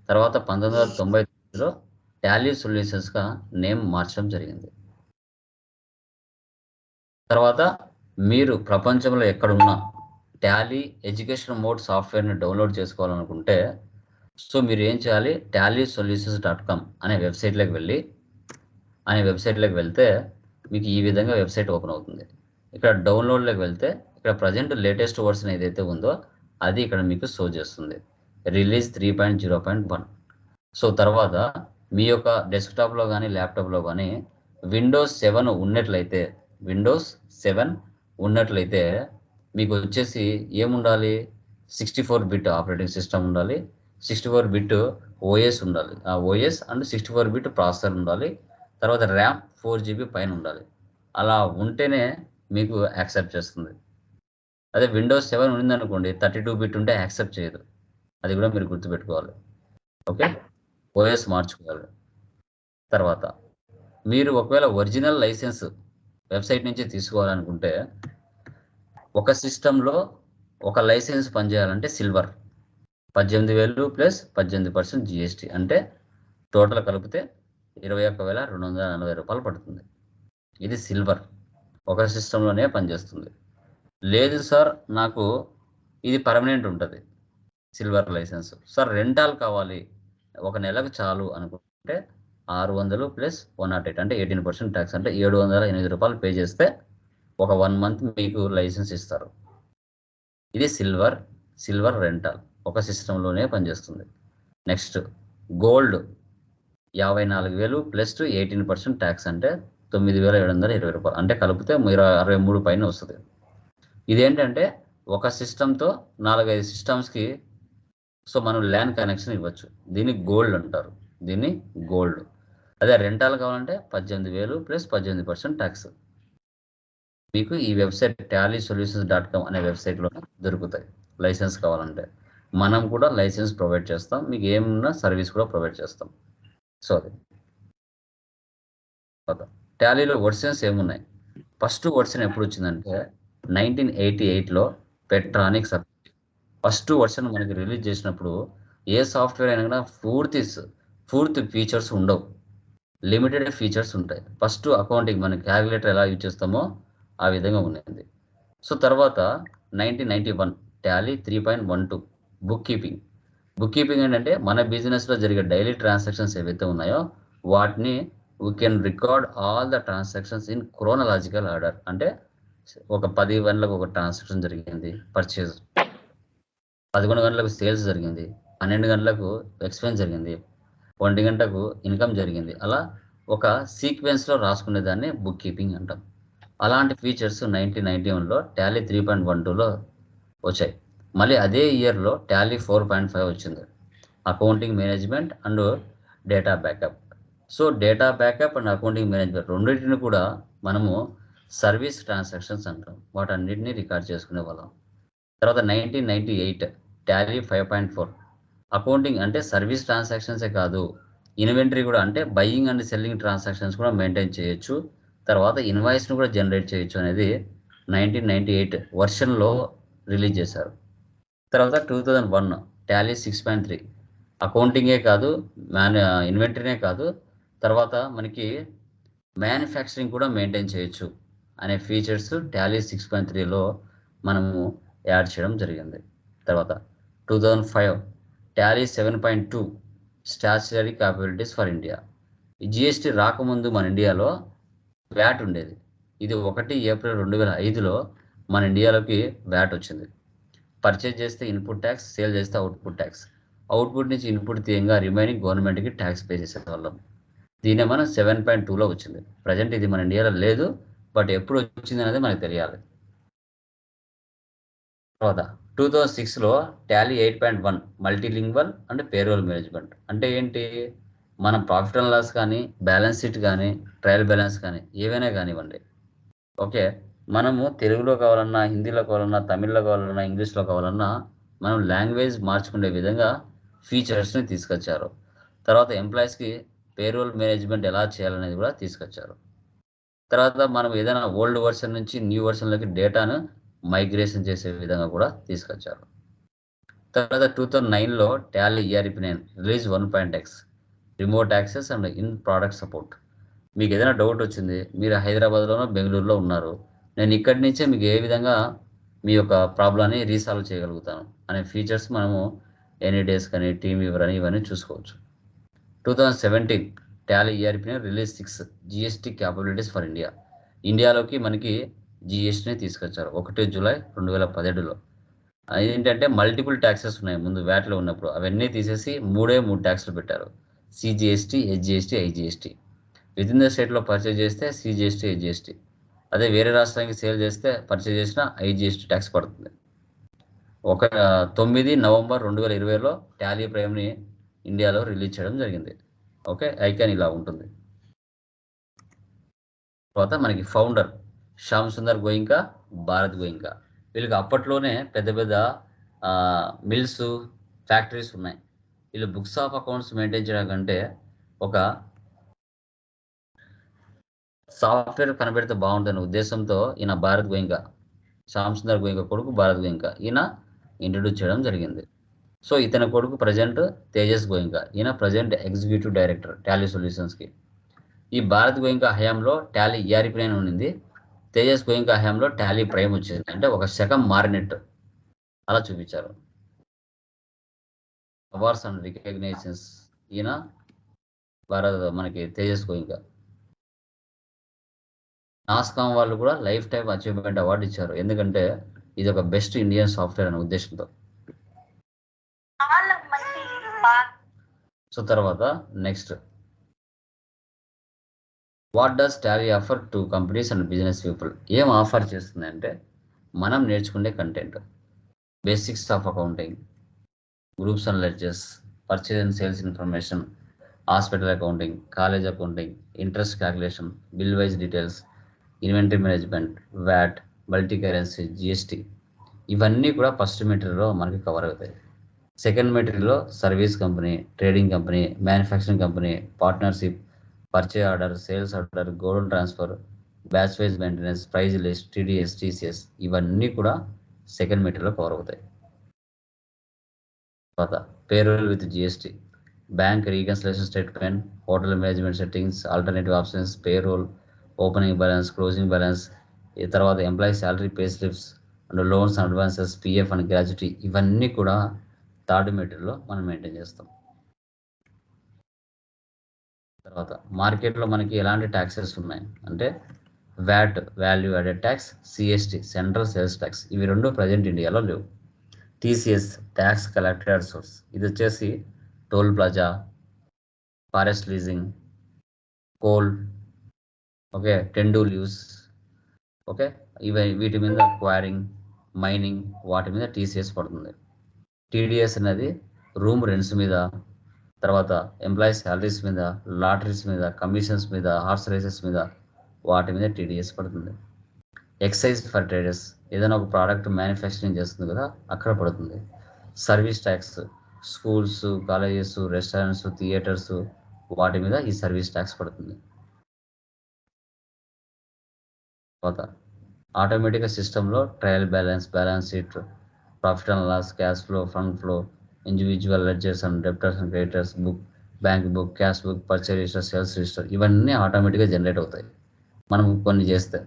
Speaker 1: తర్వాత 1999లో టాలీ సొల్యూషన్స్గా నేమ్ మార్చడం జరిగింది. తర్వాత మీరు ప్రపంచంలో ఎక్కడున్నా టాలీ ఎడ్యుకేషన్ మోడ్ సాఫ్ట్వేర్ని డౌన్లోడ్ చేసుకోవాలనుకుంటే సో మీరు ఏం చేయాలి, tallysolutions.com అనే వెబ్సైట్లోకి వెళ్తే మీకు ఈ విధంగా వెబ్సైట్ ఓపెన్ అవుతుంది. ఇక్కడ డౌన్లోడ్లోకి వెళ్తే ఇక్కడ ప్రజెంట్ లేటెస్ట్ వర్షన్ ఏదైతే ఉందో అది ఇక్కడ మీకు షో చేస్తుంది, రిలీజ్ 3.0.1. సో తర్వాత మీ యొక్క డెస్క్టాప్లో కానీ ల్యాప్టాప్లో కానీ విండోస్ 7 ఉన్నట్లయితే మీకు వచ్చేసి ఏముండాలి, 64 బిట్ ఆపరేటింగ్ సిస్టమ్ ఉండాలి, 64 బిట్ ఓఎస్ ఉండాలి. ఆ ఓఎస్ అండ్ 64 బిట్ ప్రాసెసర్ ఉండాలి. తర్వాత ర్యామ్ 4 GB పైన ఉండాలి. అలా ఉంటేనే మీకు యాక్సెప్ట్ చేస్తుంది. అదే విండోస్ 7 ఉండిందనుకోండి 32 బిట్ ఉంటే యాక్సెప్ట్ చేయదు. అది కూడా మీరు గుర్తుపెట్టుకోవాలి. ఓకే, ఓఎస్ మార్చుకోవాలి. తర్వాత మీరు ఒకవేళ ఒరిజినల్ లైసెన్స్ వెబ్సైట్ నుంచి తీసుకోవాలనుకుంటే ఒక సిస్టంలో ఒక లైసెన్స్ పనిచేయాలంటే సిల్వర్ 18,000 ప్లస్ 18% GST అంటే టోటల్ కలిపితే 21,240 రూపాయలు పడుతుంది. ఇది సిల్వర్, ఒక సిస్టంలోనే పనిచేస్తుంది. లేదు సార్ నాకు ఇది పర్మనెంట్ ఉంటుంది సిల్వర్ లైసెన్స్, సార్ రెంటాల్ కావాలి ఒక నెలకు చాలు అనుకుంటే 600 ప్లస్ 108 అంటే 18% ట్యాక్స్ అంటే 708 రూపాయలు పే చేస్తే ఒక 1 మంత్ మీకు లైసెన్స్ ఇస్తారు. ఇది సిల్వర్ రెంటల్, ఒక సిస్టంలోనే పనిచేస్తుంది. నెక్స్ట్ గోల్డ్ 54,000 ప్లస్ 18% ట్యాక్స్ అంటే 9,720 రూపాయలు అంటే కలిపితే 63 పైన వస్తుంది. ఇదేంటంటే ఒక సిస్టంతో 4-5 సిస్టమ్స్కి సో మనం ల్యాన్ కనెక్షన్ ఇవ్వచ్చు. దీన్ని గోల్డ్ అంటారు. దీన్ని గోల్డ్. అదే రెంటాలు కావాలంటే 18,000 ప్లస్ 18% ట్యాక్స్. మీకు ఈ వెబ్సైట్ tallysolutions.com అనే వెబ్సైట్లో దొరుకుతాయి లైసెన్స్ కావాలంటే. మనం కూడా లైసెన్స్ ప్రొవైడ్ చేస్తాం, మీకు ఏమన్నా సర్వీస్ కూడా ప్రొవైడ్ చేస్తాం. సో అది టాలీలో వర్షన్స్ ఏమున్నాయి. ఫస్ట్ వర్షన్ ఎప్పుడు వచ్చిందంటే 1988లో పెట్రానిక్స్ ఫస్ట్ వర్షన్ మనకి రిలీజ్ చేసినప్పుడు ఏ సాఫ్ట్వేర్ అయినా పూర్తి ఫీచర్స్ ఉండవు, లిమిటెడ్ ఫీచర్స్ ఉంటాయి. ఫస్ట్ అకౌంటింగ్ మన క్యాలిక్యులేటర్ ఎలా యూజ్ చేస్తామో ఆ విధంగా ఉన్నది. సో తర్వాత 1991 టాలీ 3.12 బుక్ కీపింగ్ ఏంటంటే మన బిజినెస్లో జరిగే డైలీ ట్రాన్సాక్షన్స్ ఏవైతే ఉన్నాయో వాటిని we can record all the transactions in chronological order. అంటే ఒక 10 గంటలకు ఒక ట్రాన్సాక్షన్ జరిగింది పర్చేజ్, 11 గంటలకు సేల్స్ జరిగింది, 12 గంటలకు ఎక్స్పెన్స్ జరిగింది, 1 గంటకు ఇన్కమ్ జరిగింది. అలా ఒక సీక్వెన్స్లో రాసుకునే దాన్ని బుక్ కీపింగ్ అంటాం. అలాంటి ఫీచర్స్ 1991లో టాలీ 3.12లో వచ్చాయి. మళ్ళీ అదే ఇయర్లో టాలీ 4.5 వచ్చింది, accounting management and data backup. So data backup and accounting management రెండింటిని కూడా మనము సర్వీస్ ట్రాన్సాక్షన్స్ అంటాం. వాటన్నిటిని రికార్డ్ చేసుకునే వాళ్ళం. తర్వాత 1998 టాలీ 5.4 అకౌంటింగ్ అంటే సర్వీస్ ట్రాన్సాక్షన్సే కాదు, ఇన్వెంటరీ కూడా అంటే బయింగ్ అండ్ సెల్లింగ్ ట్రాన్సాక్షన్స్ కూడా మెయింటైన్ చేయొచ్చు, తర్వాత ఇన్వాయిస్ను కూడా జనరేట్ చేయొచ్చు అనేది 1998 వర్షన్లో రిలీజ్ చేశారు. తర్వాత 2001 టాలీ 6.3 అకౌంటింగే కాదు, ఇన్వెంటరీనే కాదు, తర్వాత మనకి మ్యానుఫ్యాక్చరింగ్ కూడా మెయింటైన్ చేయొచ్చు అనే ఫీచర్స్ టాలీ 6.3లో మనము యాడ్ చేయడం జరిగింది. తర్వాత 2005 Tally 7.2 statutory capabilities for India. ఈ GST రాకముందు మన ఇండియాలో వ్యాట్ ఉండేది. ఇది 1 ఏప్రిల్ 2005లో మన ఇండియాలోకి వ్యాట్ వచ్చింది. పర్చేజ్ చేస్తే ఇన్పుట్ ట్యాక్స్, సేల్ చేస్తే అవుట్పుట్ ట్యాక్స్, అవుట్పుట్ నుంచి ఇన్పుట్ తీయంగా రిమైనింగ్ గవర్నమెంట్కి ట్యాక్స్ పే చేసేవాళ్ళం. దీనే మనం 7.2లో వచ్చింది. ప్రజెంట్ ఇది మన ఇండియాలో లేదు, బట్ ఎప్పుడు వచ్చింది అనేది మనకు తెలియాలి. తర్వాత 2006లో Tally 8.1 multilingual and payroll management. అంటే ఏంటి, మనం ప్రాఫిట్ అండ్ లాస్ కానీ, బ్యాలెన్స్ షీట్ కానీ, ట్రయల్ బ్యాలెన్స్ కానీ ఏవైనా కానివ్వండి, ఓకే, మనము తెలుగులో కావాలన్నా, హిందీలో కావాలన్నా, తమిళ్లో కావాలన్నా, ఇంగ్లీష్లో కావాలన్నా మనం లాంగ్వేజ్ మార్చుకునే విధంగా ఫీచర్స్ని తీసుకొచ్చారు. తర్వాత ఎంప్లాయీస్కి పేరోల్ మేనేజ్మెంట్ ఎలా చేయాలనేది కూడా తీసుకొచ్చారు. తర్వాత మనం ఏదైనా ఓల్డ్ వర్షన్ నుంచి న్యూ వర్షన్లోకి డేటాను మైగ్రేషన్ చేసే విధంగా కూడా తీసుకొచ్చారు. తర్వాత 2009లో Tally ERP9 release 1.x remote access and in product support. మీకు ఏదైనా డౌట్ వచ్చింది, మీరు హైదరాబాద్లోనో బెంగళూరులో ఉన్నారు, నేను ఇక్కడి నుంచే మీకు ఏ విధంగా మీ యొక్క ప్రాబ్లమ్ని రీసాల్వ్ చేయగలుగుతాను అనే ఫీచర్స్ మనము ఎనీ డేస్ కానీ, టీమ్ వ్యూవర్ అని ఇవన్నీ చూసుకోవచ్చు. 2017 Tally ERP9 release 6 GST capabilities for India. ఇండియాలోకి మనకి GSTని తీసుకొచ్చారు 1 జూలై 2017లో. ఏంటంటే మల్టిపుల్ ట్యాక్సెస్ ఉన్నాయి ముందు వ్యాట్లో ఉన్నప్పుడు, అవన్నీ తీసేసి 3 ట్యాక్స్లు పెట్టారు, CGST, SGST, IGST. With in the స్టేట్లో పర్చేజ్ చేస్తే CGST, SGST. అదే వేరే రాష్ట్రానికి సేల్ చేస్తే పర్చేజ్ చేసిన IGST ట్యాక్స్ పడుతుంది. 9 నవంబర్ 2020లో టాలీ ప్రైమ్ని ఇండియాలో రిలీజ్ చేయడం జరిగింది. ఓకే, ఐకాన్ ఇలా ఉంటుంది. తర్వాత మనకి ఫౌండర్ శ్యామ్ సుందర్ గోయింకా, భారత్ గోయింకా. వీళ్ళకి అప్పట్లోనే పెద్ద పెద్ద మిల్స్, ఫ్యాక్టరీస్ ఉన్నాయి. వీళ్ళు బుక్స్ ఆఫ్ అకౌంట్స్ మెయింటైన్ చేయడం కంటే ఒక సాఫ్ట్వేర్ కనబెడితే బాగుంటుందనే ఉద్దేశంతో ఈయన భారత్ గోయింకా, శ్యామ్ సుందర్ గోయింకా కొడుకు భారత్ గోయింకా ఈయన ఇంట్రడ్యూస్ చేయడం జరిగింది. సో ఇతని కొడుకు ప్రజెంట్ తేజస్ గోయింకా, ఈయన ప్రజెంట్ ఎగ్జిక్యూటివ్ డైరెక్టర్ టాలీ సొల్యూషన్స్కి. ఈ భారత్ గోయింకా హయాంలో టాలీ ERP ప్రైమ్ ఉండింది. తేజస్ గోయింకా హయాంలో టాలీ ప్రైమ్ వచ్చింది. అంటే ఒక శకం మారినట్టు అలా చూపించారు. అవార్డ్స్ అండ్ రికగ్నైజేషన్స్ ఈయన మనకి తేజస్ గోయింకా. నాస్కామ్ వాళ్ళు కూడా లైఫ్ టైం అచీవ్మెంట్ అవార్డు ఇచ్చారు, ఎందుకంటే ఇది ఒక బెస్ట్ ఇండియన్ సాఫ్ట్వేర్ అనే ఉద్దేశంతో. సో తర్వాత next, what does Tally offer to companies and business people? ఏం ఆఫర్ చేస్తుంది అంటే మనం నేర్చుకునే content, basics of accounting, groups and ledgers, purchase and sales information, hospital accounting, college accounting, interest calculation, bill wise details, inventory management, VAT, multi currency, GST. ఇవన్నీ కూడా first మెటీరియల్లో మనకి cover అవుతాయి. సెకండ్ మెటీరియల్లో service company, trading company, manufacturing company, partnership, purchase order, sales order, godown transfer, batch wise maintenance, price list, TDS, TCS ఇవన్నీ కూడా second మెటీరియల్లో cover అవుతాయి. తర్వాత payroll with GST, bank reconciliation statement, hotel management settings, alternative options, payroll, opening balance, closing balance, ఈ తర్వాత employee salary, pay slips and loans and advances, PF and gratuity ఇవన్నీ కూడా third మెటీరియల్లో మనం మెయింటైన్ చేస్తాం. తర్వాత మార్కెట్లో మనకి ఎలాంటి ట్యాక్సెస్ ఉన్నాయి అంటే VAT, value added tax, CST, central sales tax, ఇవి రెండు ప్రజెంట్ ఇండియాలో లేవు. TCS, ట్యాక్స్ కలెక్టెడ్ సోర్స్, ఇది వచ్చేసి toll plaza, forest leasing, coal, okay, tendu leaves, okay, వీటి మీద క్వైరింగ్, మైనింగ్, వాటి మీద TCS పడుతుంది. TDS అనేది రూమ్ రెంట్స్ మీద, తర్వాత ఎంప్లాయీస్ శాలరీస్ మీద, లాటరీస్ మీద, కమిషన్స్ మీద, హార్స్ రేసెస్ మీద, వాటి మీద TDS పడుతుంది. ఎక్సైజ్ ఫర్ ట్రేడర్స్, ఏదైనా ఒక ప్రోడక్ట్ మ్యానుఫ్యాక్చరింగ్ చేస్తుంది కదా అక్కడ పడుతుంది. Service tax, schools, colleges, restaurants, theatres వాటి మీద ఈ సర్వీస్ ట్యాక్స్ పడుతుంది. తర్వాత ఆటోమేటిక్గా సిస్టంలో trial balance, balance sheet, profit and loss, cash flow, fund flow, individual ledgers and debtors and creditors book, bank book, cash book, purchase register, sales register ఇవన్నీ ఆటోమేటిక్గా generate అవుతాయి మనం కొన్ని చేస్తే.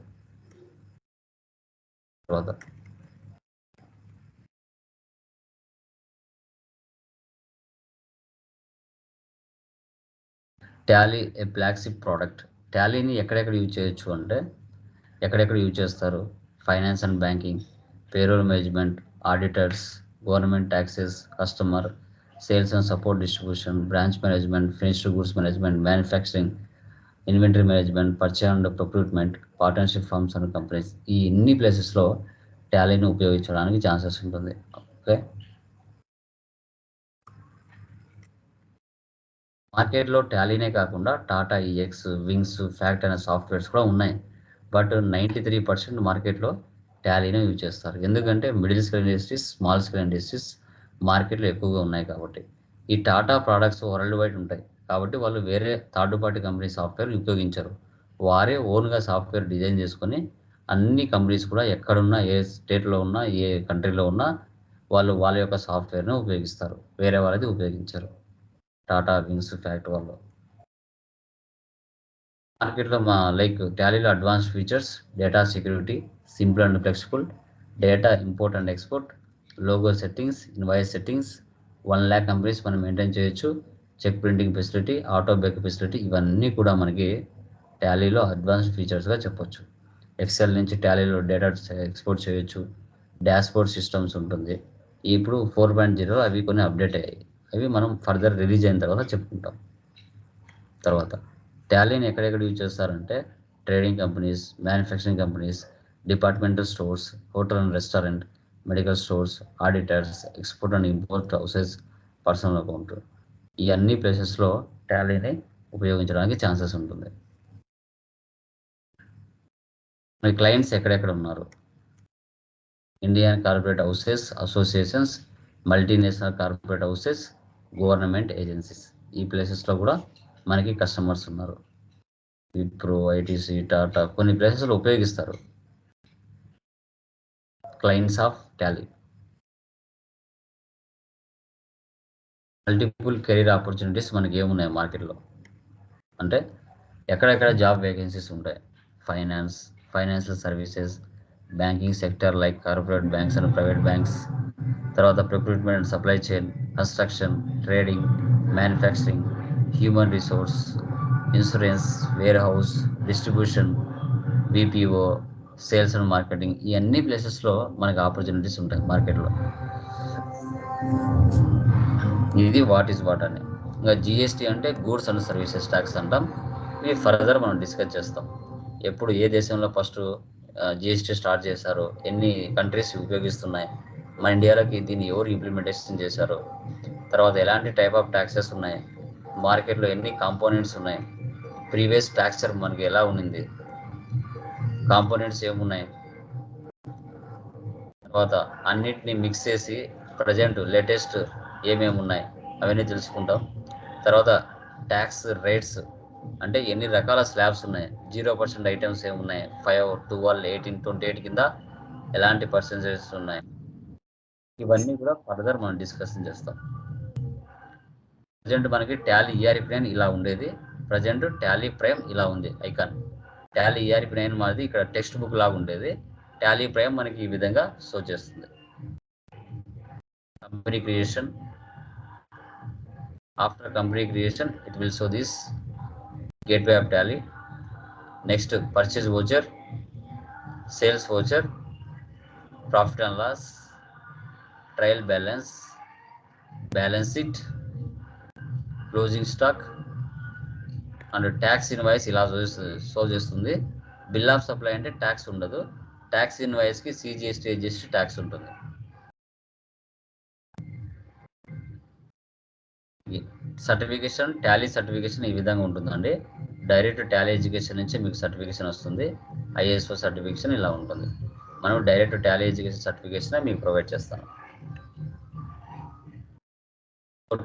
Speaker 1: తర్వాత టాలీ ఏ ఫ్లాగ్షిప్ ప్రోడక్ట్. టాలీని ఎక్కడెక్కడ use చేయొచ్చు అంటే ఎక్కడెక్కడ యూజ్ చేస్తారు? Finance and banking, payroll management, auditors, government taxes, customer, sales and support, distribution, branch management, finished goods management, manufacturing, inventory management, purchase and procurement, partnership firms and companies, ఈ ఎన్ని ప్లేసెస్లో టాలీని ఉపయోగించడానికి ఛాన్సెస్ ఉంటుంది. Okay, మార్కెట్లో టాలీనే కాకుండా Tata EX, wings, fact అనే softwares కూడా ఉన్నాయి. బట్ 93% మార్కెట్లో టాలీనే యూజ్ చేస్తారు, ఎందుకంటే middle scale industries, small scale industries మార్కెట్లో ఎక్కువగా ఉన్నాయి కాబట్టి. ఈ టాటా ప్రోడక్ట్స్ వరల్డ్ వైడ్ ఉంటాయి కాబట్టి వాళ్ళు వేరే థర్డ్ పార్టీ కంపెనీ సాఫ్ట్వేర్ ఉపయోగించరు. వారే ఓన్గా సాఫ్ట్వేర్ డిజైన్ చేసుకొని అన్ని కంపెనీస్ కూడా ఎక్కడున్నా, ఏ స్టేట్లో ఉన్నా, ఏ కంట్రీలో ఉన్నా వాళ్ళు వాళ్ళ యొక్క సాఫ్ట్వేర్ను ఉపయోగిస్తారు, వేరే వాళ్ళది ఉపయోగించరు. టాటా, వింగ్స్, ఫ్యాక్ట్ వాళ్ళు మార్కెట్లో లైక్ టాలీలో advanced features, data security, simple and flexible, data import and export, logo settings, invoice settings, 1 lakh companies మనం మెయింటైన్ చేయొచ్చు, cheque printing facility, auto back facility ఇవన్నీ కూడా మనకి టాలీలో అడ్వాన్స్డ్ ఫీచర్స్గా చెప్పొచ్చు. ఎక్సెల్ నుంచి టాలీలో డేటా ఎక్స్పోర్ట్ చేయొచ్చు, డాష్బోర్డ్ సిస్టమ్స్ ఉంటుంది. ఇప్పుడు 4.0 అవి కొన్ని అప్డేట్ అయ్యాయి, అవి మనం ఫర్దర్ రిలీజ్ అయిన తర్వాత చెప్పుకుంటాం. తర్వాత టాలీని ఎక్కడెక్కడ యూజ్ చేస్తారంటే trading companies, manufacturing companies, departmental stores, hotel and restaurant, medical stores, auditors, export and import houses, personal account, ఈ అన్ని ప్లేసెస్లో టాలీని ఉపయోగించడానికి ఛాన్సెస్ ఉంటుంది. మీ క్లయింట్స్ ఎక్కడెక్కడ ఉన్నారు? Indian corporate houses, associations, multinational corporate houses, government agencies, ఈ ప్లేసెస్లో కూడా మనకి కస్టమర్స్ ఉన్నారు. విప్రో, ఐటీసీ, టాటా కొన్ని ప్లేసెస్లో ఉపయోగిస్తారు clients of Tally. Multiple career opportunities మనకి ఏమున్నాయి మార్కెట్లో అంటే ఎక్కడెక్కడ జాబ్ వేకెన్సీస్ ఉంటాయి? Finance, financial services, banking sector like corporate banks and private banks, తర్వాత procurement and supply chain, construction, trading, manufacturing, human resource, insurance, warehouse, distribution, BPO, sales and marketing, ఈ అన్ని ప్లేసెస్లో మనకి ఆపర్చునిటీస్ ఉంటాయి మార్కెట్లో. ఇది what is what అని. ఇంకా జిఎస్టీ అంటే గూడ్స్ అండ్ సర్వీసెస్ ట్యాక్స్ అంటాం. ఇవి ఫర్దర్ మనం డిస్కస్ చేస్తాం. ఎప్పుడు ఏ దేశంలో ఫస్ట్ జిఎస్టీ స్టార్ట్ చేశారు, ఎన్ని కంట్రీస్ ఉపయోగిస్తున్నాయి, మన ఇండియాలోకి దీన్ని ఎవరు ఇంప్లిమెంటేషన్ చేశారు, తర్వాత ఎలాంటి టైప్ ఆఫ్ ట్యాక్సెస్ ఉన్నాయి, మార్కెట్లో ఎన్ని కాంపోనెంట్స్ ఉన్నాయి, ప్రీవియస్ ట్యాక్చర్ మనకి ఎలా ఉన్నింది, కాంపోనెంట్స్ ఏమున్నాయి, తర్వాత అన్నిటిని మిక్స్ చేసి ప్రజెంట్ లేటెస్ట్ ఏమేమి ఉన్నాయి అవన్నీ తెలుసుకుంటాం. తర్వాత ట్యాక్స్ రేట్స్ అంటే ఎన్ని రకాల స్లాబ్స్ ఉన్నాయి, 0% ఐటమ్స్ ఏమున్నాయి, 5, 12, 18, 28 కింద ఎలాంటి పర్సెంటేజెస్ ఉన్నాయి, ఇవన్నీ కూడా ఫర్దర్ మనం డిస్కషన్ చేస్తాం. ప్రజెంట్ మనకి టాలీ ERP9 ఇలా ఉండేది, ప్రజెంట్ టాలీ ప్రైమ్ ఇలా ఉంది ఐకాన్. టాలీ ERP9 మాది ఇక్కడ టెక్స్ట్ బుక్ లాగా ఉండేది, టాలీ ప్రైమ్ మనకి ఈ విధంగా షో చేస్తుంది. Company creation, after company creation it will show this gateway of tally. Next, purchase voucher, sales voucher, profit and loss, trial balance, balance sheet, closing stock and tax invoice ఇలా show చేస్తుంది. Bill of supply అంటే tax ఉండదు, tax invoice కి CGST GST tax ఉంటుంది. Certification, Tally certification ఈ విధంగా ఉంటుందండి. Direct Tally education నుంచి మీకు సర్టిఫికేషన్ వస్తుంది. ISO సర్టిఫికేషన్ ఇలా ఉంటుంది. మనం డైరెక్ట్ టాలీ ఎడ్యుకేషన్ సర్టిఫికేషన్ మీకు ప్రొవైడ్ చేస్తాను.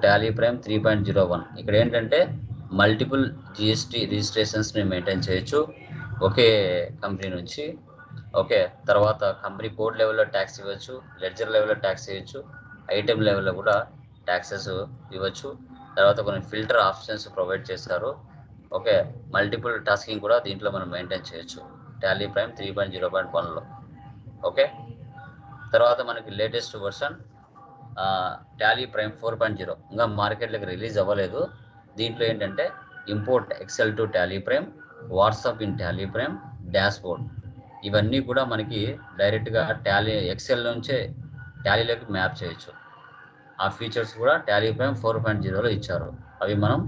Speaker 1: టాలీ ప్రైమ్ 3.01 ఇక్కడ ఏంటంటే మల్టిపుల్ GST రిజిస్ట్రేషన్స్ని మెయింటైన్ చేయొచ్చు ఒకే కంపెనీ నుంచి. ఓకే, తర్వాత కంపెనీ కోడ్ లెవెల్లో ట్యాక్స్ ఇవ్వచ్చు, లెడ్జర్ లెవెల్లో ట్యాక్స్ ఇవ్వచ్చు, ఐటెం లెవెల్లో కూడా ట్యాక్సెస్ ఇవ్వచ్చు. తర్వాత కొన్ని ఫిల్టర్ ఆప్షన్స్ ప్రొవైడ్ చేస్తారు. ఓకే, మల్టిపుల్ టాస్కింగ్ కూడా దీంట్లో మనం మెయింటైన్ చేయొచ్చు టాలీ ప్రైమ్ 3.0.1లో. ఓకే, తర్వాత మనకి లేటెస్ట్ వర్షన్ టాలీ ప్రైమ్ 4.0 ఇంకా మార్కెట్లోకి రిలీజ్ అవ్వలేదు. దీంట్లో ఏంటంటే import excel to Tally Prime, WhatsApp in Tally Prime, dashboard, ఇవన్నీ కూడా మనకి డైరెక్ట్గా టాలీ ఎక్సెల్ నుంచే టాలీలోకి మ్యాప్ చేయొచ్చు. ఆ ఫీచర్స్ కూడా టాలీ ప్రైమ్ 4.0లో ఇచ్చారు. అవి మనం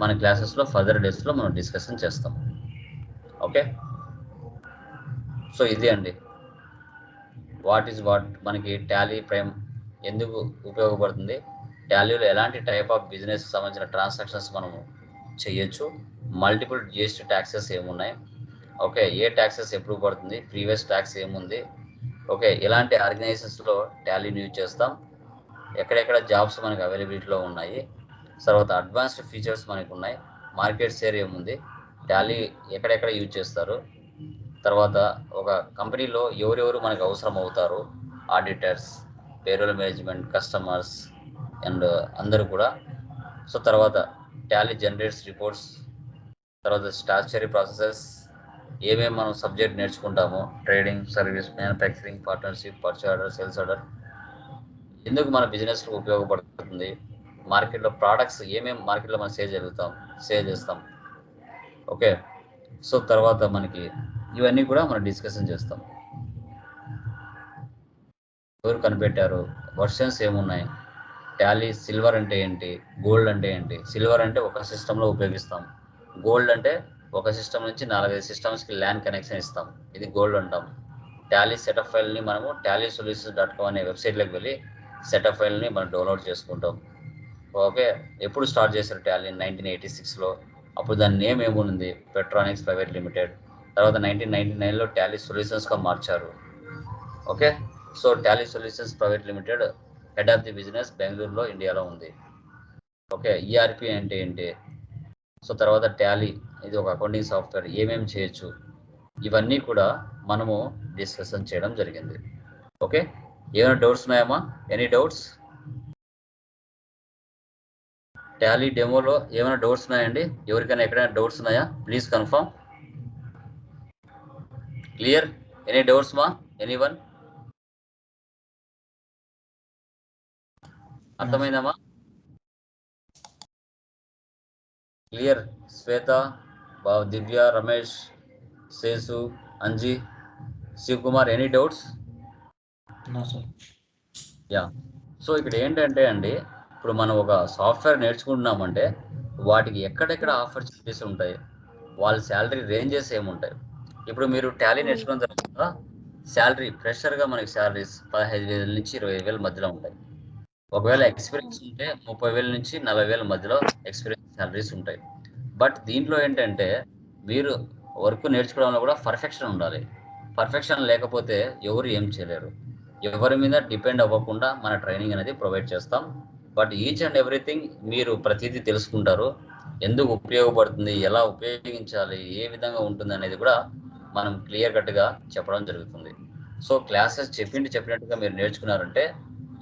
Speaker 1: మన క్లాసెస్లో ఫర్దర్ డేస్లో మనం డిస్కషన్ చేస్తాం. ఓకే, సో ఇది అండి వాట్ ఈజ్ వాట్. మనకి టాలీ ప్రైమ్ ఎందుకు ఉపయోగపడుతుంది, టాలీలో ఎలాంటి టైప్ ఆఫ్ బిజినెస్ సంబంధించిన ట్రాన్సాక్షన్స్ మనము చేయొచ్చు, మల్టిపుల్ GST ట్యాక్సెస్ ఏమున్నాయి, ఓకే, ఏ ట్యాక్సెస్ ఎప్పుడు పడుతుంది, ప్రీవియస్ ట్యాక్స్ ఏముంది, ఓకే, ఎలాంటి ఆర్గనైజేషన్స్లో టాలీని యూజ్ చేస్తాం, ఎక్కడెక్కడ జాబ్స్ మనకి అవైలబిలిటీలో ఉన్నాయి, తర్వాత అడ్వాన్స్డ్ ఫీచర్స్ మనకు ఉన్నాయి, మార్కెట్ షేర్ ఏముంది, టాలీ ఎక్కడెక్కడ యూజ్ చేస్తారు, తర్వాత ఒక కంపెనీలో ఎవరెవరు మనకు అవసరం అవుతారు, auditors, payroll management, customers and అందరూ కూడా. సో తర్వాత టాలీ జనరేట్స్ రిపోర్ట్స్, తర్వాత స్టాచ్యుటరీ ప్రాసెసెస్, ఏమేమి మనం సబ్జెక్ట్ నేర్చుకుంటామో, trading, service, manufacturing, partnership, purchase order, sales order, ఎందుకు మన బిజినెస్లో ఉపయోగపడుతుంది, మార్కెట్లో ప్రోడక్ట్స్ ఏమేమి మార్కెట్లో మనం సేల్ చేస్తాం. ఓకే, సో తర్వాత మనకి ఇవన్నీ కూడా మనం డిస్కషన్ చేస్తాం. ఎవరు కనిపెట్టారు, వర్షన్స్ ఏమున్నాయి, టాలీ సిల్వర్ అంటే ఏంటి, గోల్డ్ అంటే ఏంటి. సిల్వర్ అంటే ఒక సిస్టంలో ఉపయోగిస్తాం, గోల్డ్ అంటే ఒక సిస్టమ్ నుంచి 4-5 సిస్టమ్స్కి ల్యాన్ కనెక్షన్ ఇస్తాం, ఇది గోల్డ్ అంటాం. టాలీ సెటప్ ఫైల్ని మనము tallysolutions.com అనే వెబ్సైట్లోకి వెళ్ళి సెటప్ ఫైల్ని మనం డౌన్లోడ్ చేసుకుంటాం. ఓకే, ఎప్పుడు స్టార్ట్ చేశారు టాలీ? 1986లో. అప్పుడు దాని నేమ్ ఏముంది? పెట్రానిక్స్ ప్రైవేట్ లిమిటెడ్. తర్వాత 1999లో టాలీ సొల్యూషన్స్గా మార్చారు. Okay, so Tally solutions private limited head of the business బెంగళూరులో, ఇండియాలో ఉంది. ఓకే, ఈఆర్పి అంటే ఏంటి? సో తర్వాత టాలీ ఇది ఒక అకౌంటింగ్ సాఫ్ట్వేర్, ఏమేమి చేయొచ్చు, ఇవన్నీ కూడా మనము డిస్కషన్ చేయడం జరిగింది. ఓకే, ఏమైనా డౌట్స్ ఉన్నాయమ్మా? Any doubts? టాలీ డెమోలో ఏమైనా డౌట్స్ ఉన్నాయండి? ఎవరికైనా ఎక్కడైనా డౌట్స్ ఉన్నాయా? Please confirm. Clear? Any doubts మా? ఎనీవన్? అర్థమైందమ్మా? Clear? Shweta, Divya, Ramesh, Seshu, Anji, Sivakumar, any doubts? Yeah. So ఇక్కడ ఏంటంటే అండి, ఇప్పుడు మనం ఒక సాఫ్ట్వేర్ నేర్చుకుంటున్నామంటే వాటికి ఎక్కడెక్కడ ఆపర్చునిటీస్ ఉంటాయి, వాళ్ళ శాలరీ రేంజెస్ ఏముంటాయి. ఇప్పుడు మీరు టాలీ నేర్చుకున్న తర్వాత శాలరీ ఫ్రెషర్గా మనకి శాలరీస్ 15,000 నుంచి 20,000 మధ్యలో ఉంటాయి. ఒకవేళ ఎక్స్పీరియన్స్ ఉంటే 30,000 నుంచి 40,000 మధ్యలో ఎక్స్పీరియన్స్ శాలరీస్ ఉంటాయి. బట్ దీంట్లో ఏంటంటే మీరు వర్క్ నేర్చుకోవడంలో కూడా పర్ఫెక్షన్ ఉండాలి. పర్ఫెక్షన్ లేకపోతే ఎవరు ఏం చేయలేరు. ఎవరి మీద డిపెండ్ అవ్వకుండా మన ట్రైనింగ్ అనేది ప్రొవైడ్ చేస్తాం. బట్ ఈచ్ అండ్ ఎవ్రీథింగ్ మీరు ప్రతిదీ తెలుసుకుంటారు. ఎందుకు ఉపయోగపడుతుంది, ఎలా ఉపయోగించాలి, ఏ విధంగా ఉంటుంది అనేది కూడా మనం క్లియర్ కట్గా చెప్పడం జరుగుతుంది. సో క్లాసెస్ చెప్పినట్టుగా మీరు నేర్చుకున్నారంటే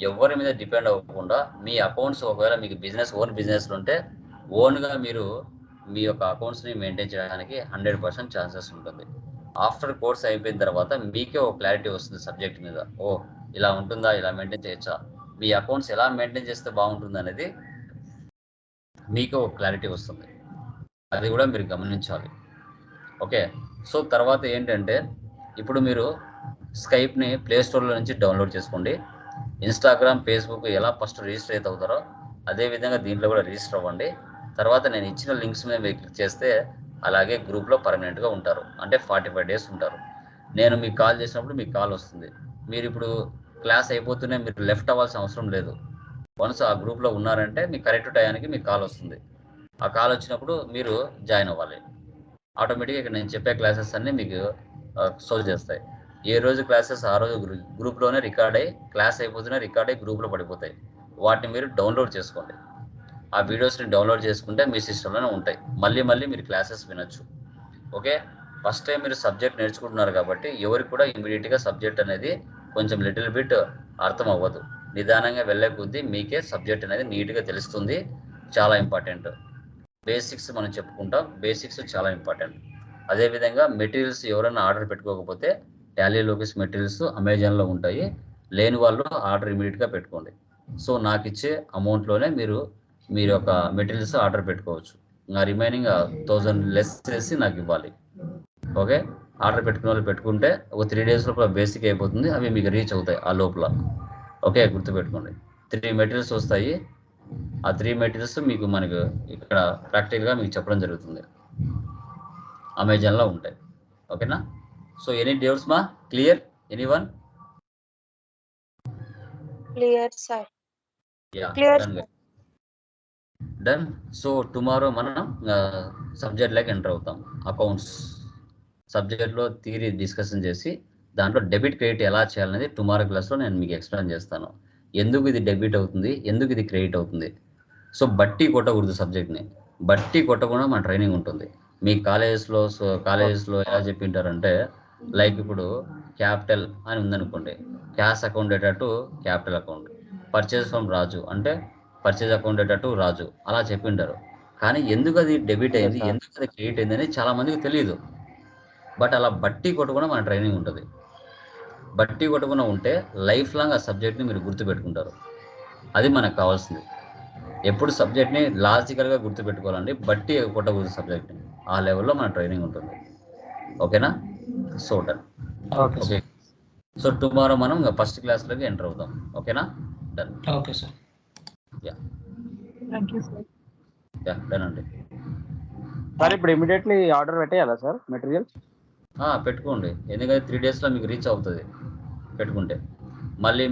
Speaker 1: ఎవరి మీద డిపెండ్ అవ్వకుండా మీ అకౌంట్స్, ఒకవేళ మీకు ఓన్ బిజినెస్లు ఉంటే ఓన్గా మీరు మీ యొక్క అకౌంట్స్ని మెయింటైన్ చేయడానికి 100% ఛాన్సెస్ ఉంటుంది. ఆఫ్టర్ కోర్స్ అయిపోయిన తర్వాత మీకే ఒక క్లారిటీ వస్తుంది సబ్జెక్ట్ మీద. ఓ ఇలా ఉంటుందా, ఇలా మెయింటైన్ చేయొచ్చా, మీ అకౌంట్స్ ఎలా మెయింటైన్ చేస్తే బాగుంటుంది అనేది మీకు ఒక క్లారిటీ వస్తుంది. అది కూడా మీరు గమనించాలి. ఓకే, సో తర్వాత ఏంటంటే ఇప్పుడు మీరు స్కైప్ని ప్లే స్టోర్లో నుంచి డౌన్లోడ్ చేసుకోండి. ఇన్స్టాగ్రామ్, ఫేస్బుక్ ఎలా ఫస్ట్ రిజిస్టర్ అవుతారో అదేవిధంగా దీంట్లో కూడా రిజిస్టర్ అవ్వండి. తర్వాత నేను ఇచ్చిన లింక్స్ మీద మీరు క్లిక్ చేస్తే అలాగే గ్రూప్లో పర్మనెంట్గా ఉంటారు. అంటే 45 days ఉంటారు. నేను మీకు కాల్ చేసినప్పుడు మీకు కాల్ వస్తుంది. మీరు ఇప్పుడు క్లాస్ అయిపోతూనే మీరు లెఫ్ట్ అవ్వాల్సిన అవసరం లేదు. వన్స్ ఆ గ్రూప్లో ఉన్నారంటే మీకు కరెక్ట్ టయానికి మీకు కాల్ వస్తుంది. ఆ కాల్ వచ్చినప్పుడు మీరు జాయిన్ అవ్వాలి. ఆటోమేటిక్గా ఇక్కడ నేను చెప్పే క్లాసెస్ అన్నీ మీకు షో చేస్తాయి. ఏ రోజు క్లాసెస్ ఆ రోజు గ్రూప్లోనే రికార్డ్ అయ్యి, క్లాస్ అయిపోతూనే రికార్డ్ అయ్యి గ్రూప్లో పడిపోతాయి. వాటిని మీరు డౌన్లోడ్ చేసుకోండి. ఆ వీడియోస్ని డౌన్లోడ్ చేసుకుంటే మీ సిస్టంలోనే ఉంటాయి. మళ్ళీ మీరు క్లాసెస్ వినొచ్చు. ఓకే, ఫస్ట్ టైం మీరు సబ్జెక్ట్ నేర్చుకుంటున్నారు కాబట్టి ఎవరికి కూడా ఇమీడియట్గా సబ్జెక్ట్ అనేది కొంచెం లిటిల్ బిట్ అర్థం అవ్వదు. నిదానంగా వెళ్ళే కొద్దీ మీకే సబ్జెక్ట్ అనేది నీట్గా తెలుస్తుంది. చాలా ఇంపార్టెంట్. బేసిక్స్ మనం చెప్పుకుంటాం, బేసిక్స్ చాలా ఇంపార్టెంట్. అదేవిధంగా మెటీరియల్స్ ఎవరైనా ఆర్డర్ పెట్టుకోకపోతే టాలీ లోకేష్ మెటీరియల్స్ అమెజాన్లో ఉంటాయి. లేని వాళ్ళు ఆర్డర్ ఇమీడియట్గా పెట్టుకోండి. సో నాకు ఇచ్చే అమౌంట్లోనే మీరు యొక్క మెటీరియల్స్ ఆర్డర్ పెట్టుకోవచ్చు. నా రిమైనింగ్ 1000 లెస్ చేసి నాకు ఇవ్వాలి. ఓకే, ఆర్డర్ పెట్టుకున్న వాళ్ళు పెట్టుకుంటే ఒక 3 days లోపల బేసిక్ అయిపోతుంది. అవి మీకు రీచ్ అవుతాయి ఆ లోపల. ఓకే, గుర్తుపెట్టుకోండి. 3 మెటీరియల్స్ వస్తాయి. ఆ 3 మెటీరియల్స్ మీకు మనకు ఇక్కడ ప్రాక్టికల్గా మీకు చెప్పడం జరుగుతుంది. అమెజాన్లో ఉంటాయి. ఓకేనా? సో ఎనీ డౌట్స్ మా? Clear? Anyone?
Speaker 5: Clear sir.
Speaker 1: Yeah,
Speaker 5: clear.
Speaker 1: Done. So tomorrow మనం సబ్జెక్ట్లోకి ఎంటర్ అవుతాం. అకౌంట్స్ సబ్జెక్ట్లో థియరీ డిస్కషన్ చేసి దాంట్లో డెబిట్ క్రెడిట్ ఎలా చేయాలనేది టుమారో క్లాస్లో నేను మీకు ఎక్స్ప్లెయిన్ చేస్తాను. ఎందుకు ఇది డెబిట్ అవుతుంది, ఎందుకు ఇది క్రెడిట్ అవుతుంది. సో బట్టి కొట్టకూడదు సబ్జెక్ట్ని. బట్టి కొట్టకుండా మన ట్రైనింగ్ ఉంటుంది. మీ కాలేజెస్లో ఎలా చెప్పింటారంటే లైక్ ఇప్పుడు క్యాపిటల్ అని ఉందనుకోండి, cash account data to capital account, purchase from Raju అంటే purchase account data to Raju అలా చెప్పింటారు. కానీ ఎందుకు అది డెబిట్ అయింది, ఎందుకు అది క్రెడిట్ అయింది అనేది చాలా మందికి తెలియదు. బట్ అలా బట్టి కొట్టకుండా మన ట్రైనింగ్ ఉంటుంది. బట్టి కొట్టకుండా ఉంటే లైఫ్ లాంగ్ ఆ సబ్జెక్ట్ని మీరు గుర్తుపెట్టుకుంటారు. అది మనకు కావాల్సింది. ఎప్పుడు సబ్జెక్ట్ని లాజికల్గా గుర్తుపెట్టుకోవాలండి, బట్టి కొట్టకూడదు సబ్జెక్ట్ని. ఆ లెవెల్లో మన ట్రైనింగ్ ఉంటుంది. ఓకేనా? So done. Okay, so tomorrow మనం ఫస్ట్ క్లాస్లోకి ఎంటర్ అవుతాం. ఓకేనా? Done.
Speaker 4: Okay sir.
Speaker 1: Yeah,
Speaker 2: thank you sir.
Speaker 1: Yeah, done అండి.
Speaker 3: సార్ ఇప్పుడు ఇమీడియట్లీ ఆర్డర్ పెట్టేయాలా సార్ మెటీరియల్?
Speaker 1: పెట్టుకోండి, ఎందుకంటే 3 daysలో మీకు రీచ్ అవుతుంది పెట్టుకుంటే. మళ్ళీ